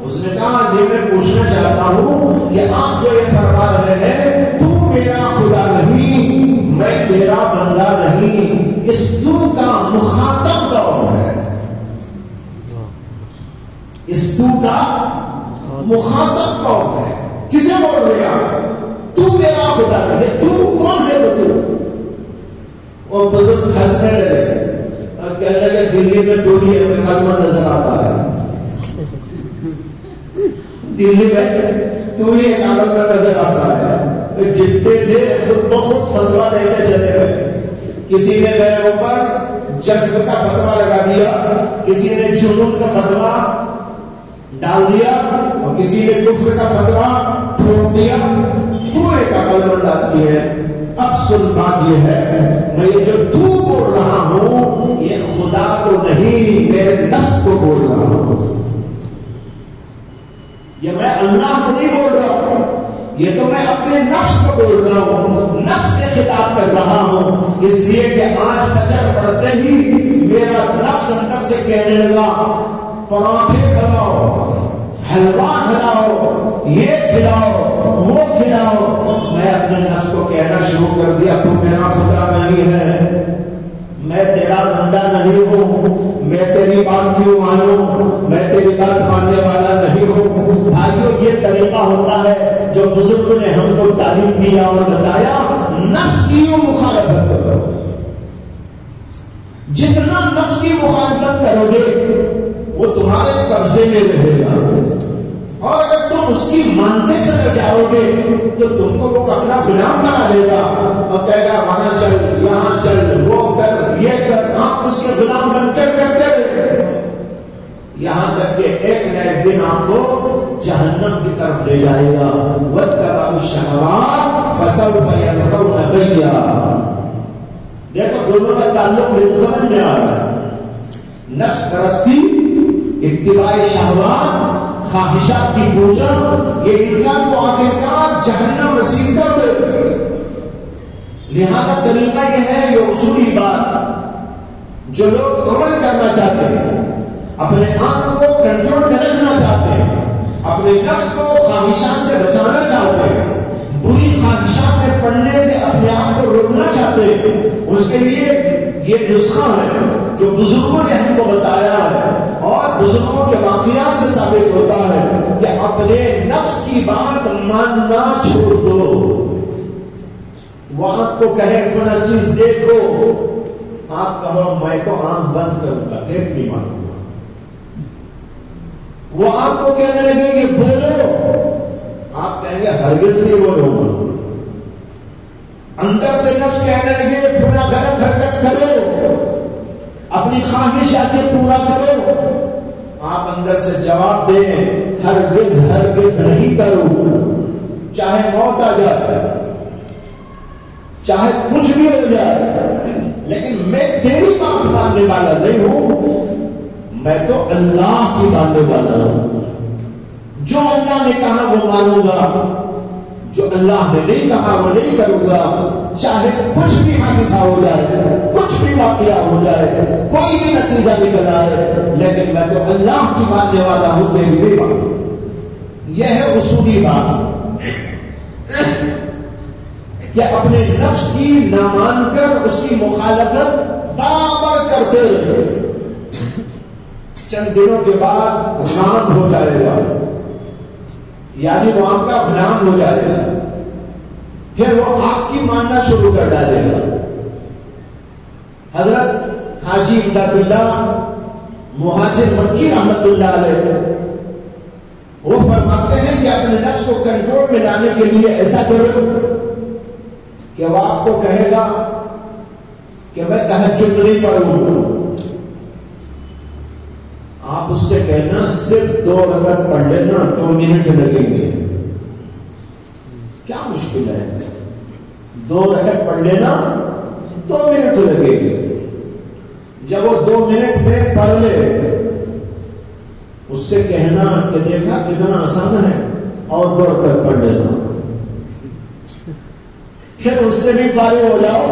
اس نے کہا یہ میں پوچھنا چاہتا ہوں کہ آپ جو یہ فرما رہے ہیں تو میرا خدا نہیں, میں تیرا بندہ نہیں, اس تو کا مخاطب کون ہے؟ اس تو کا مخاطب کون ہے؟ کسے بول رہے تو میرا خدا نہیں, تو کون ہے وہ تو؟ وہ بزرگ ہنسنے لگے اور کہنے لگے دلی میں تو ہی ہمیں کلمہ نظر آتا ہے, دلی میں تو ہی ایک عمل کا نظر آتا ہے. جتنے تھے خود بخود فتوا دیتے چلے گئے. کسی نے میرے اوپر جذب کا فتوا لگا دیا, کسی نے جنون کا فتوا ڈال دیا, اور کسی نے کفر کا فتوا ٹھوک دیا. تو ایک عقل مند آدمی ہے. اب سن بات یہ ہے, میں یہ جو تو بول رہا ہوں یہ خدا کو نہیں میرے نفس کو بول رہا ہوں. یہ میں اللہ کو نہیں بول رہا ہوں, یہ تو میں اپنے نفس کو بول رہا ہوں, نفس سے خطاب کر رہا ہوں. اس لیے کہ آج فجر پڑھتے ہی میرا نفس اندر سے کہنے لگا پراٹھے کھلاؤ, حلوا کھلاؤ, یہ کھلاؤ, وہ کھلاؤ. میں اپنے نفس کو کہنا شروع کر دیا تو میرا خدا نہیں ہے, میں تیرا بندہ نہیں ہوں, میں تیری بات کیوں مانوں, میں تیری بات ماننے والا نہیں ہوں. بھائیو یہ طریقہ ہوتا ہے جو بزرگوں نے ہم کو تعلیم دیا اور بتایا, نفس کی مخالفت کرو. جتنا نفس کی مخالفت کرو گے وہ تمہارے قبضے میں رہے گا, اور اگر تم اس کی مانتے چلے جاؤ گے تو تم کو وہ اپنا غلام بنا لے گا اور کہے گا وہاں چل, یہاں چل, وہ کر, یہ کر. آپ اس کے غلام بن کر کرتے رہے یہاں تک کہ ایک نہ ایک دن آپ کو جہنم کی طرف لے جائے گا. وَاتَّبَعُوا الشَّهَوَاتِ فَسَوْفَ يَلْقَوْنَ غَيًّا. دیکھو دونوں کا تعلق میرے سمجھ میں آ رہا ہے. نفس پرستی, اتباع شہوات, خواہشات کی پوجا, یہ انسان کو آخرکار جہنم نصیب کر دے. لہذا طریقہ یہ ہے, یہ اصولی بات جو لوگ عمل کرنا چاہتے ہیں, اپنے آپ کو کنٹرول میں رکھنا چاہتے ہیں, اپنے نفس کو خواہشات سے بچانا چاہتے ہیں, بری خواہشات میں پڑنے سے اپنے آپ کو روکنا چاہتے ہیں, اس کے لیے یہ نسخہ ہے جو بزرگوں نے ہم کو بتایا ہے اور بزرگوں کے واقعات سے ثابت ہوتا ہے کہ اپنے نفس کی بات ماننا چھوڑ دو. وہ آپ کو کہے فلاں چیز دیکھو, آپ کہو میں تو آنکھ بند کروں گا, پھر نہیں مانوں گا. وہ آپ کو کہنے لگے کہ بولو, آپ کہیں گے ہرگز نہیں بولوں گا. اندر سے نفس کہنے لگے فلاں غلط حرکت کرو, اپنی خواہشات پورا کرو, آپ اندر سے جواب دیں ہرگز ہرگز نہیں کروں, چاہے موت آ جائے, چاہے کچھ بھی ہو جائے, لیکن میں تیری بات ماننے والا نہیں ہوں, میں تو اللہ کی ماننے والا ہوں. جو اللہ نے کہا وہ مانوں گا, جو اللہ نے نہیں کہا وہ نہیں کروں گا. چاہے کچھ بھی حادثہ ہو جائے, کچھ بھی واقعہ ہو جائے, کوئی بھی نتیجہ نکل آئے, لیکن میں تو اللہ کی ماننے والا ہوں, تیری بھی مانوں. یہ ہے اصولی بات کہ اپنے نفس کی نہ مان کر اس کی مخالفت برابر کرتے رہے. چند دنوں کے بعد غلام ہو جائے گا, یعنی وہ آپ کا غلام ہو جائے گا, پھر وہ آپ کی ماننا شروع کر ڈالے گا. حضرت حاجی امداد اللہ مہاجر مکی رحمت اللہ علیہ وہ فرماتے ہیں کہ اپنے نفس کو کنٹرول میں لانے کے لیے ایسا کرو کہ وہ آپ کو کہے گا کہ میں تہجد نہیں پڑھوں. آپ آپ اس سے کہنا صرف 2 رکعت پڑھ لینا 2 منٹ لگیں گے. کیا مشکل ہے؟ 2 رکعت پڑھ لینا 2 منٹ لگے گی. جب وہ 2 منٹ میں پڑھ لے اس سے کہنا کہ دیکھا کتنا آسان ہے اور 2 رکعت پڑھ لینا. پھر اس سے بھی فارغ ہو جاؤ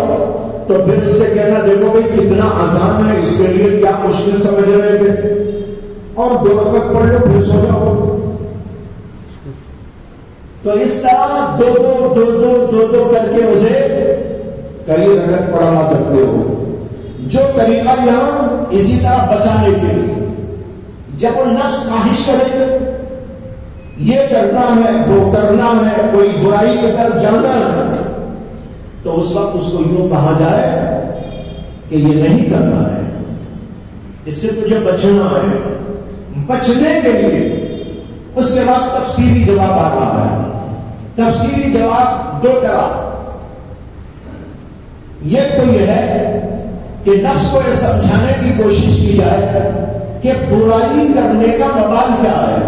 تو پھر اس سے کہنا دیکھو بھائی کتنا آسان ہے، اس کے لیے کیا مشکل سمجھ رہے تھے، اور 2 رکعت پڑھ لو پھر سو جاؤ. تو اس طرح دو کر کے اسے کئی رکعت پڑھا سکتے ہو. جو طریقہ یہاں اسی طرح بچانے کے لیے، جب وہ نفس خواہش کرے یہ کرنا ہے وہ کرنا ہے، کوئی برائی کی طرف جانا ہے، تو اس وقت اس کو یوں کہا جائے کہ یہ نہیں کرنا ہے، اس سے تجھے بچنا ہے. بچنے کے لیے اس کے بعد تفصیلی جواب آ رہا ہے. تفصیلی جواب 2 طرح. یہ تو یہ ہے کہ نفس کو یہ سمجھانے کی کوشش کی جائے کہ برائی کرنے کا مبال کیا ہے.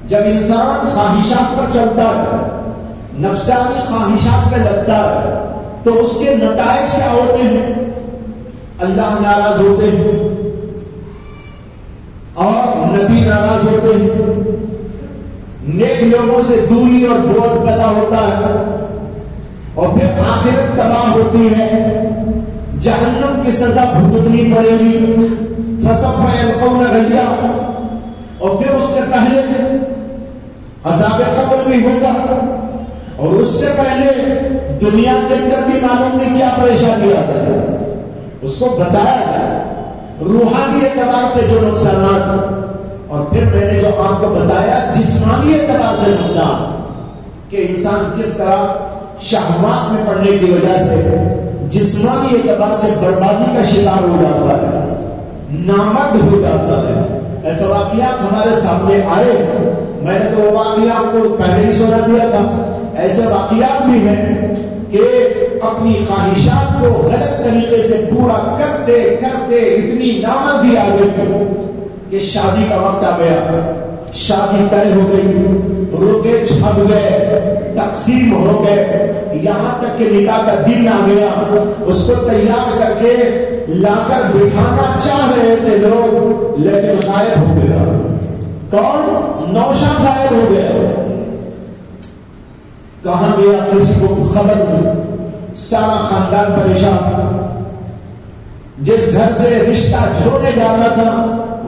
جب انسان خواہشات پر چلتا ہے، نفسانی خواہشات پہ لگتا ہے، تو اس کے نتائج کیا ہوتے ہیں؟ اللہ ناراض ہوتے ہیں اور نبی ناراض ہوتے ہیں، نیک لوگوں سے دوری اور بغض پیدا ہوتا ہے، اور پھر آخرت تباہ ہوتی ہے، جہنم کی سزا بھگتنی پڑے گی. فسوف یلقون غیا، اور پھر اس سے پہلے عذاب قبر بھی ہوگا، اور اس سے پہلے دنیا کے اندر بھی معلوم نہیں کیا پریشانی آتا ہے، اس کو بتایا جائے. روحانی اعتبار سے جو نقصانات، اور پھر میں نے جو آپ کو بتایا جسمانی اعتبار سے نقصان، کہ انسان کس طرح شہوات میں پڑنے کی وجہ سے جسمانی اعتبار سے بربادی کا شکار ہو جاتا ہے، نامرد ہو جاتا ہے. ایسے واقعات ہمارے سامنے آئے، میں نے تو وہ واقعہ آپ کو پہلے ہی سنا دیا تھا. ایسے واقعات بھی ہیں کہ اپنی خواہشات کو غلط طریقے سے پورا کرتے کرتے اتنی نامردی آ گئی کہ شادی کا وقت آ گیا، شادی طے ہو گئی، روکے چھپ گئے، تقسیم ہو گئے، یہاں تک کہ نکاح کا دن آ گیا. اس کو تیار کر کے لا کر بٹھانا چاہ رہے تھے لوگ، لیکن غائب ہو گیا. کون؟ نوشا غائب ہو گیا. کہاں گیا کسی کو خبر نہیں. سارا خاندان پریشان. جس گھر سے رشتہ جوڑنے جانا تھا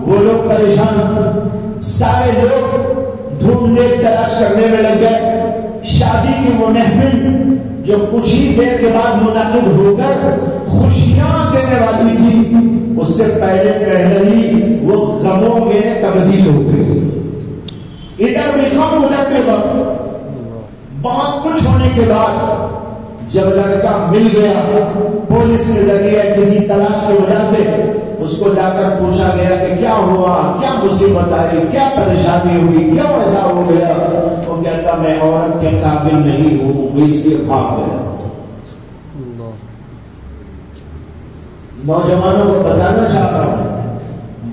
وہ لوگ پریشان. سارے لوگ ڈھونڈنے تلاش کرنے میں لگ گئے. شادی کی وہ محفل جو کچھ ہی دیر کے بعد منعقد ہو کر خوشیاں دینے والی تھی، اس سے پہلے ہی وہ غموں میں تبدیل ہو گئی. ادھر بھی غم ادھر بھی غم. بہت کچھ ہونے کے بعد جب لڑکا مل گیا پولیس کے ذریعے کسی تلاش کی وجہ سے، اس کو جا کر پوچھا گیا کہ کیا ہوا، کیا مصیبت آئی، کیا پریشانی ہوئی، کیا ایسا ہو گیا. وہ کہتا میں عورت کے قابل نہیں ہوں، اس لیے بھاگ گیا. نوجوانوں کو بتانا چاہ رہا ہوں،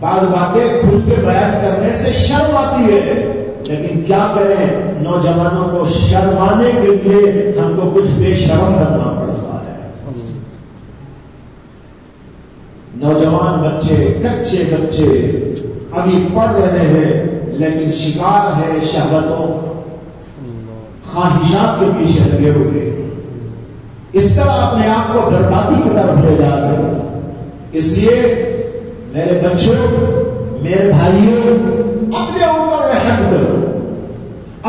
بعض باتیں کھل کے بیان کرنے سے شرم آتی ہے، لیکن کیا کریں، نوجوانوں کو شرمانے کے لیے ہم کو کچھ بے شرم کرنا پڑتا ہے. نوجوان بچے، کچے بچے ابھی پڑھ رہے ہیں لیکن شکار ہے شہوتوں، خواہشات کے پیچھے لگے ہوئے، اس طرح اپنے آپ کو بربادی کی طرف لے جا رہے ہیں. اس لیے میرے بچوں، میرے بھائیوں، اپنے اوپر رحم کرو،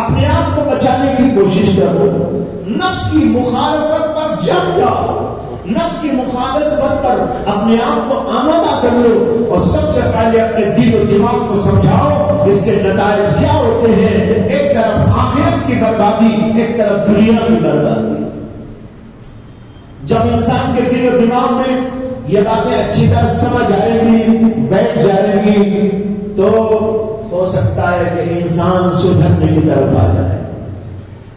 اپنے آپ کو بچانے کی کوشش کرو. نفس کی مخالفت پر جم جاؤ، نفس کی مخالفت پر اپنے آپ کو آمادہ کر لو، اور سب سے پہلے اپنے دل و دماغ کو سمجھاؤ اس کے نتائج کیا ہوتے ہیں. ایک طرف آخرت کی بربادی، ایک طرف دنیا کی بربادی. جب انسان کے دل و دماغ میں یہ باتیں اچھی طرح سمجھ آئیں گی، بیٹھ جائیں گی، تو ہو سکتا ہے کہ انسان سدھرنے کی طرف آ جائے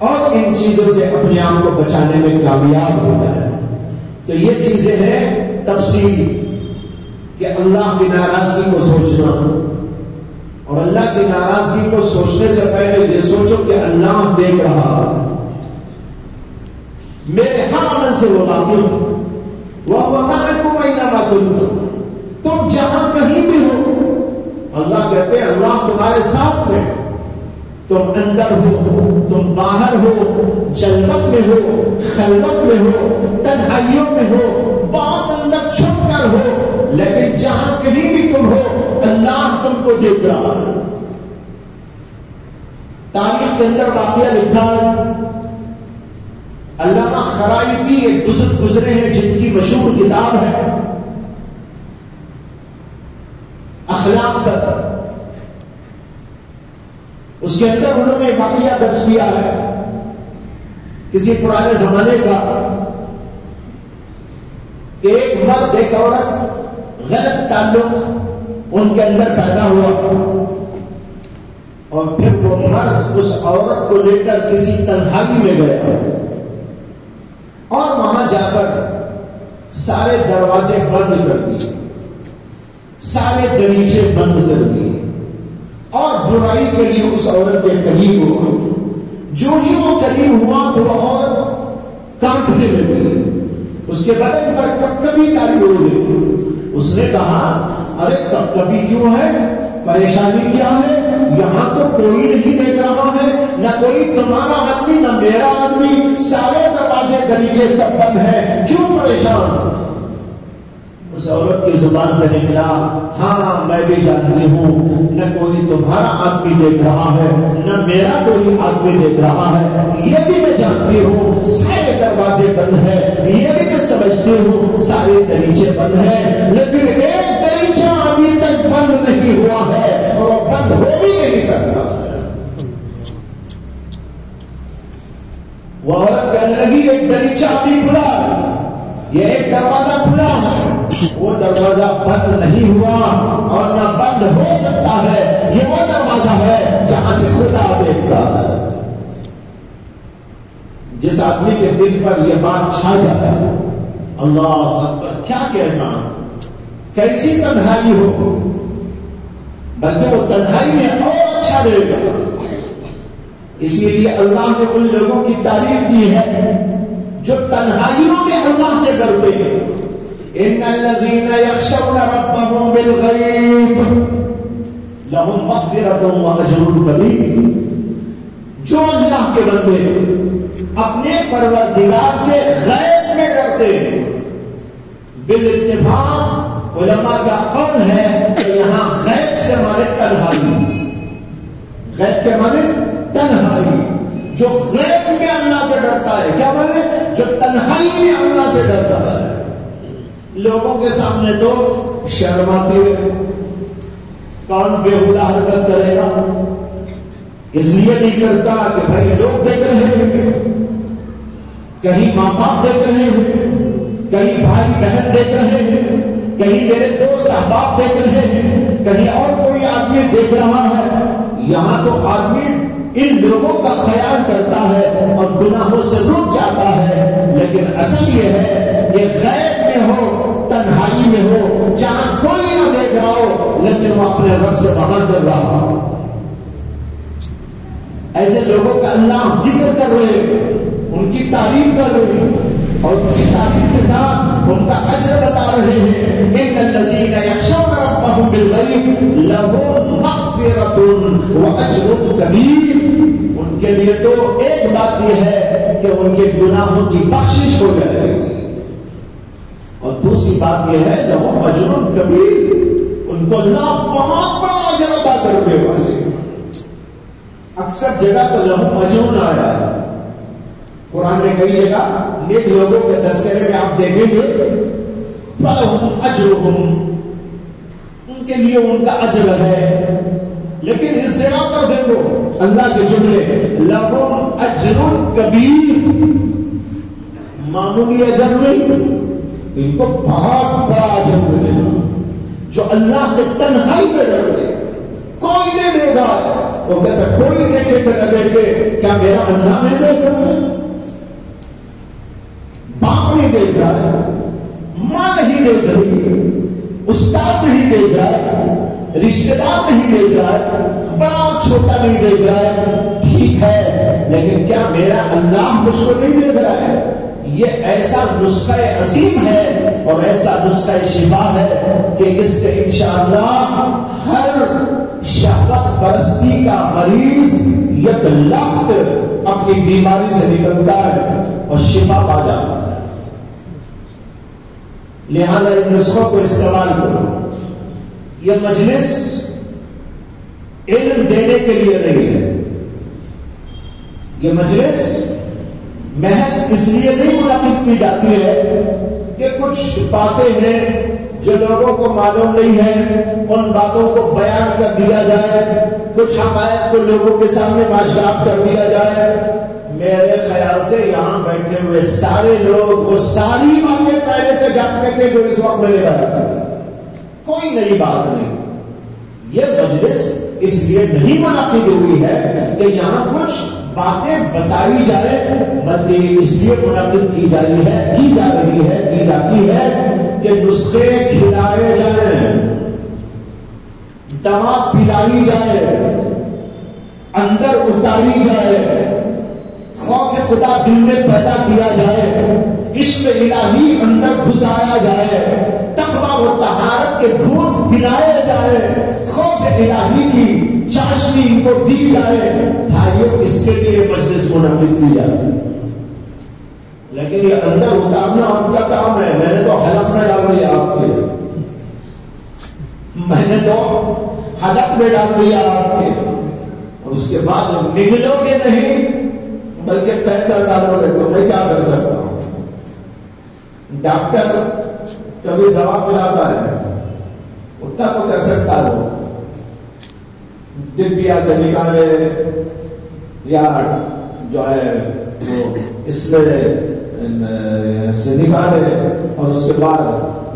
اور ان چیزوں سے اپنے آپ کو بچانے میں کامیاب ہو جائے. تو یہ چیزیں ہیں تفصیل. کہ اللہ کی ناراضگی کو سوچنا، اور اللہ کی ناراضگی کو سوچنے سے پہلے یہ سوچو کہ اللہ دیکھ رہا ہے، میرے ہر عمل سے وہ واقف ہے، وَهُوَ مَعَكُمْ أَيْنَمَا كُنتُمْ، تم جہاں کہیں بھی ہو، اللہ کہتے ہیں اللہ تمہارے ساتھ میں، تم اندر ہو، تم باہر ہو، جلوت میں ہو، خلوت میں ہو، تنہائیوں میں ہو، بہت اندر چھپ کر ہو، لیکن جہاں کہیں بھی تم ہو اللہ تم کو دیکھ رہا ہے۔ تاریخ کے اندر واقعہ لکھا ہے، علامہ خرائطی ایک بزرگ گزرے ہیں جن کی مشہور کتاب ہے اخلاق پر، اس کے اندر انہوں نے واقعہ درج کیا ہے کسی پرانے زمانے کا کہ ایک مرد ایک عورت غلط تعلق ان کے اندر پیدا ہوا، اور پھر وہ مرد اس عورت کو لے کر کسی تنہائی میں گیا اور وہاں جا کر سارے دروازے بند کر دیے، سارے دریچے بند کر دیے، اور برائی کے لیے اس عورت کے قریب ہوا۔ جو ہی وہ قریب ہوا تو وہ عورت کانپنے لگی، اس کے بدن پر کپکپی تاری ہو گئی۔ اس نے کہا ارے کپکپی کیوں ہے، پریشانی کیا ہے؟ یہاں تو کوئی نہیں دیکھ رہا ہے، نہ کوئی تمہارا آدمی نہ میرا آدمی، سارے دروازے دریچے سب بند ہے، کیوں پریشان؟ اس عورت کی زبان سے نکلا ہاں میں بھی جانتی ہوں، نہ کوئی تمہارا آدمی دیکھ رہا ہے نہ میرا کوئی آدمی دیکھ رہا ہے، یہ بھی میں جانتی ہوں سارے دروازے بند ہے، یہ بھی میں سمجھتی ہوں سارے دریچے بند ہیں، لیکن ایک دریچہ ابھی تک بند نہیں ہوا ہے اور وہ بند ہو بھی نہیں سکتا۔ وہ عورت کہنے لگی ایک دریچہ ابھی کھلا، یہ ایک دروازہ کھلا ہے، وہ دروازہ بند نہیں ہوا اور نہ بند ہو سکتا ہے، یہ وہ دروازہ ہے جہاں سے خدا دیکھتا ہے۔ جس آدمی کے دل پر یہ بات چھا جاتا ہے، اللہ اکبر کیا کہنا، کیسی تنہائی ہو، بلکہ وہ تنہائی میں اور اچھا رہے گا۔ اسی لیے اللہ نے ان لوگوں کی تعریف دی ہے جو تنہائیوں میں اللہ سے ڈرتے ہیں۔ ان الذين يخشون ربهم بالغيب لهم مغفرة واجر كبير، جو اللہ کے بندے اپنے پروردگار سے غیب میں ڈرتے ہیں، بالاتفاق علماء کا قول ہے کہ یہاں غیب سے مانے تنہائی، غیب کے مانے تنہائی، جو غیب میں اللہ سے ڈرتا ہے، کیا مانے جو تنہائی میں اللہ سے ڈرتا ہے۔ لوگوں کے سامنے تو شرماتے ہوئے، کون بےہودہ حرکت کرے گا، اس لیے نہیں کرتا کہ بھائی لوگ دیکھ رہے ہیں، کہیں ماں باپ دیکھ رہے ہیں، کہیں بھائی بہن دیکھ رہے ہیں، کہیں میرے دوست احباب دیکھ رہے ہیں، کہیں اور کوئی آدمی دیکھ رہا ہے۔ یہاں تو آدمی ان لوگوں کا خیال کرتا ہے اور گناہوں سے رک جاتا ہے، لیکن اصل یہ ہے کہ غیب میں ہو، تنہائی میں ہو، جہاں کوئی نہ دیکھ رہا ہو لیکن وہ اپنے رب سے وعدہ کر رہا ہو۔ ایسے لوگوں کا اللہ ذکر کر رہے ہیں، ان کی تعریف کر رہے ہیں، اور ان کی تعریف کے ساتھ ان کا اجر بتا رہے ہیں۔ ان الذین یخشون ربهم بالغیب لهم مغفرۃ واجر کبیر، ان کے لیے تو ایک بات یہ ہے کہ ان کے گناہوں کی بخشش ہو جائے گی، اور دوسری بات یہ ہے لهم اجر کبیر، ان کو اللہ بہت بڑا اجر عطا کرنے والے۔ اکثر جگہ تو لهم اجر آیا ہے، قرآن میں کئی جگہ نیک لوگوں کے تذکرے میں آپ دیکھیں گے فَلَهُمْ أَجْرُهُمْ، ان کے لیے ان کا اجر ہے، لیکن اس جگہ پر دیکھو اللہ کے جملے لَهُمْ أَجْرٌ كَبِيرٌ، معمولی اجر نہیں، ان کو بہت بڑا اجر ملے گا۔ جو اللہ سے تنہائی میں ڈرتے، کوئی نہیں دے گا، وہ کہتا کوئی دیکھے کہ نہ دیکھے، کیا میرا اللہ میں دیکھ رہا ہے؟ باپ نہیں دیکھ رہا ہے، ماں نہیں دیکھ رہی، استاد نہیں مل جائے، رشتے دار نہیں مل جائے، بڑا چھوٹا نہیں مل جائے، ٹھیک ہے، لیکن کیا میرا اللہ مجھ کو نہیں دے رہا ہے؟ یہ ایسا نسخہ عظیم ہے اور ایسا نسخہ شفا ہے کہ اس سے انشاءاللہ ہر شہوت پرستی کا مریض یک لخت اپنی بیماری سے نکلتا ہے اور شفا پا جاتا ہے۔ لہذا ان نسخوں کو استعمال کرو۔ یہ مجلس علم دینے کے لیے نہیں ہے، یہ مجلس محض اس لیے نہیں منعقد کی جاتی ہے کہ کچھ باتیں ہیں جو لوگوں کو معلوم نہیں ہے، ان باتوں کو بیان کر دیا جائے، کچھ حقائق کو لوگوں کے سامنے معاشرات کر دیا جائے۔ میرے خیال سے یہاں بیٹھے ہوئے سارے لوگ وہ ساری باتیں پہلے سے جانتے تھے جو اس وقت میرے بارے میں، کوئی نئی بات نہیں۔ یہ مجلس اس لیے نہیں منعقد ہوئی ہے کہ یہاں کچھ باتیں بتائی جائے، بلکہ اس لیے منعقد کی جا رہی ہے کہ نسخے کھلائے جائیں، دوا پلائی جائے، اندر اتاری جائے، خوف خدا دل میں پیدا کیا جائے، عشق الہی اندر گھسایا جائے، تقویٰ و طہارت کے گھونٹ پلائے جائے، خوف الہی کی چاشنی کو دی جائے۔ بھائیوں، اس کے لیے مجلس منعقد کی جاتی ہے، لیکن یہ اندر اتارنا آپ کا کام ہے۔ میں نے تو حلق میں ڈال دیا آپ کے، میں نے تو حلق میں ڈال دیا آپ کے، اور اس کے بعد نگلو گے نہیں بلکہ طے کر ڈالو گے تو میں کیا کر سکتا ہوں؟ ڈاکٹر کبھی دوا پلاتا ہے، اتنا تو کر سکتا ہے، ڈبیا سے نکالے یا جو ہے وہ اس سے نکالے اور اس کے بعد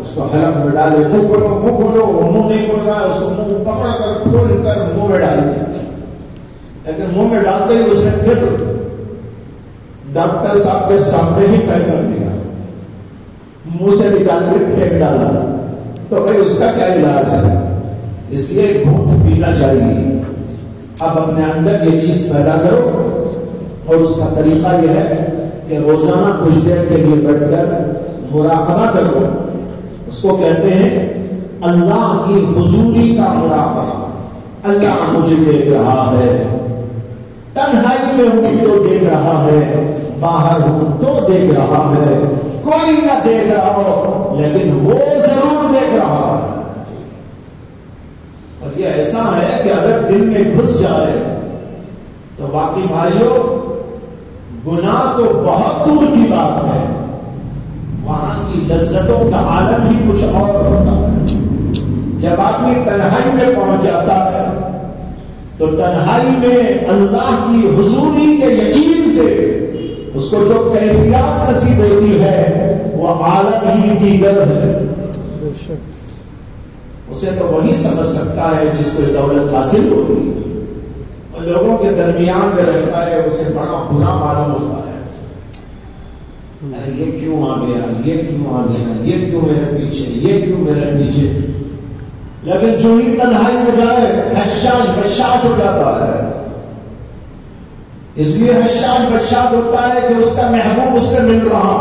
اس کو حلق میں ڈالے، منہ کھولو، منہ نہیں کھول رہا ہے، اس کو منہ پکڑ کر کھول کر منہ میں ڈال دیا، لیکن منہ میں ڈالتے ہی اس نے پھر ڈاکٹر صاحب کے سامنے ہی طے کر دیا، منہ سے نکال کے پھینک ڈالا، تو بھائی اس کا کیا علاج ہے؟ اس لیے گھونٹ پینا چاہیے۔ اب اپنے اندر یہ چیز پیدا کرو، اور اس کا طریقہ یہ ہے کہ روزانہ کچھ دیر کے لیے بیٹھ کر مراقبہ کرو۔ اس کو کہتے ہیں اللہ کی حضوری کا مراقبہ۔ اللہ مجھے دیکھ رہا ہے، تنہائی میں ہوں تو دیکھ رہا ہے، باہر ہوں تو دیکھ رہا ہے، کوئی نہ دیکھ رہا ہو لیکن وہ ضرور دیکھ رہا ہے۔ اور یہ ایسا ہے کہ اگر دل میں گھس جائے تو باقی بھائیوں گناہ تو بہت دور کی بات ہے، وہاں کی لذتوں کا عالم ہی کچھ اور ہوتا ہے۔ جب آدمی تنہائی میں پہنچ جاتا ہے تو تنہائی میں اللہ کی حضوری کے یقین سے اس کو جو کیفیات نصیب ہوتی ہے وہ عالم ہی دیگر ہے۔ اسے تو وہی سمجھ سکتا ہے جس کو دولت حاصل ہوتی ہے، اور لوگوں کے درمیان میں رہتا ہے اسے بڑا برا معلوم ہوتا ہے، ارے یہ کیوں آ گیا، یہ کیوں آ گیا، یہ کیوں میرے پیچھے، یہ کیوں میرے پیچھے۔ لیکن جو ہی تنہائی میں جائے حشاش بشاش ہو جاتا ہے۔ اس لیے حشاش بشاش ہوتا ہے کہ اس کا محبوب اس سے مل رہا۔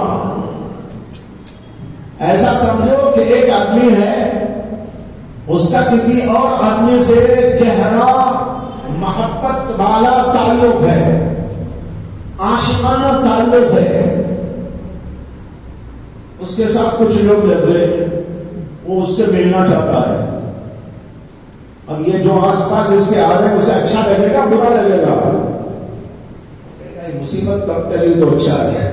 ایسا سمجھو کہ ایک آدمی ہے، اس کا کسی اور آدمی سے گہرا محبت والا تعلق ہے، عاشقانہ تعلق ہے، اس کے ساتھ کچھ لوگ لگ گئے، وہ اس سے ملنا چاہتا ہے۔ اب یہ جو آس پاس اس کے آ رہے ہیں اسے اچھا لگے گا برا لگے گا؟ مصیبت کب چلی تو اچھا ہے،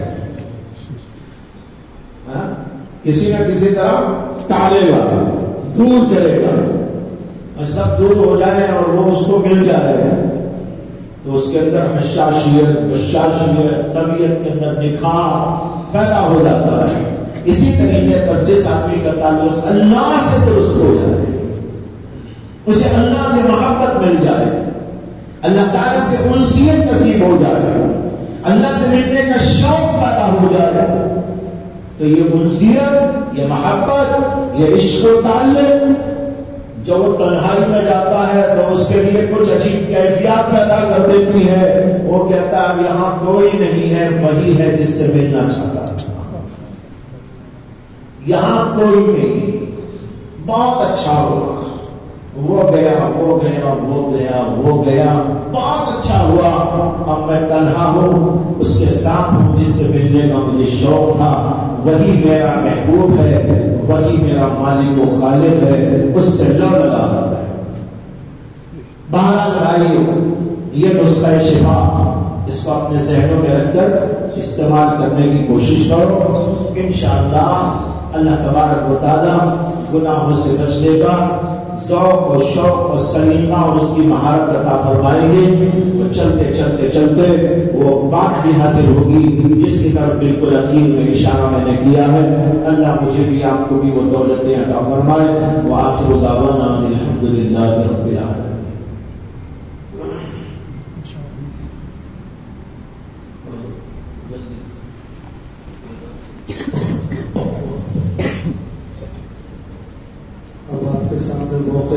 کسی نہ کسی طرح ٹالے گا، دور چلے گا، اور سب دور ہو جائے اور وہ اس کو مل جائے تو اس کے اندر حشاشیت بشاشیت طبیعت کے اندر نکھار پیدا ہو جاتا ہے۔ اسی طریقے پر جس آدمی کا تعلق اللہ سے درست ہو جائے، اسے اللہ سے محبت مل جائے، اللہ تعالیٰ سے انسیت نصیب ہو جائے، اللہ سے ملنے کا شوق پیدا ہو جائے، تو یہ انسیت، یہ محبت، یہ عشق و تعلق جو وہ تنہائی میں جاتا ہے تو اس کے لیے کچھ عجیب کیفیات پیدا کر دیتی ہے. وہ کہتا ہے اب یہاں کوئی نہیں ہے، وہی ہے جس سے ملنا چاہتا ہے. یہاں کوئی نہیں، بہت اچھا ہوا، وہ گیا وہ گیا وہ گیا وہ گیا، بہت اچھا ہوا، اب میں تنہا ہوں، اس کے ساتھ ہوں جس سے ملنے کا مجھے شوق تھا. وہی میرا محبوب ہے، وہی میرا مالک و خالق ہے، اس سے لو لگا ہے. بہرحال بھائیو، یہ نسخہ شفا، اس کو اپنے ذہنوں میں رکھ کر استعمال کرنے کی کوشش کرو. انشاءاللہ اللہ تبارک و تعالیٰ گناہوں سے بچنے کا ذوق اور شوق اور سلیقہ اور اس کی مہارت عطا فرمائیں گے. تو چلتے چلتے چلتے وہ بات بھی حاصل ہوگی جس کی طرف بالکل اخیر میں اشارہ میں نے کیا ہے. اللہ مجھے بھی آپ کو بھی وہ دولتیں عطا فرمائے. وآخر دعوانا الحمدللہ رب العالمین. اب آپ کے سامنے موقع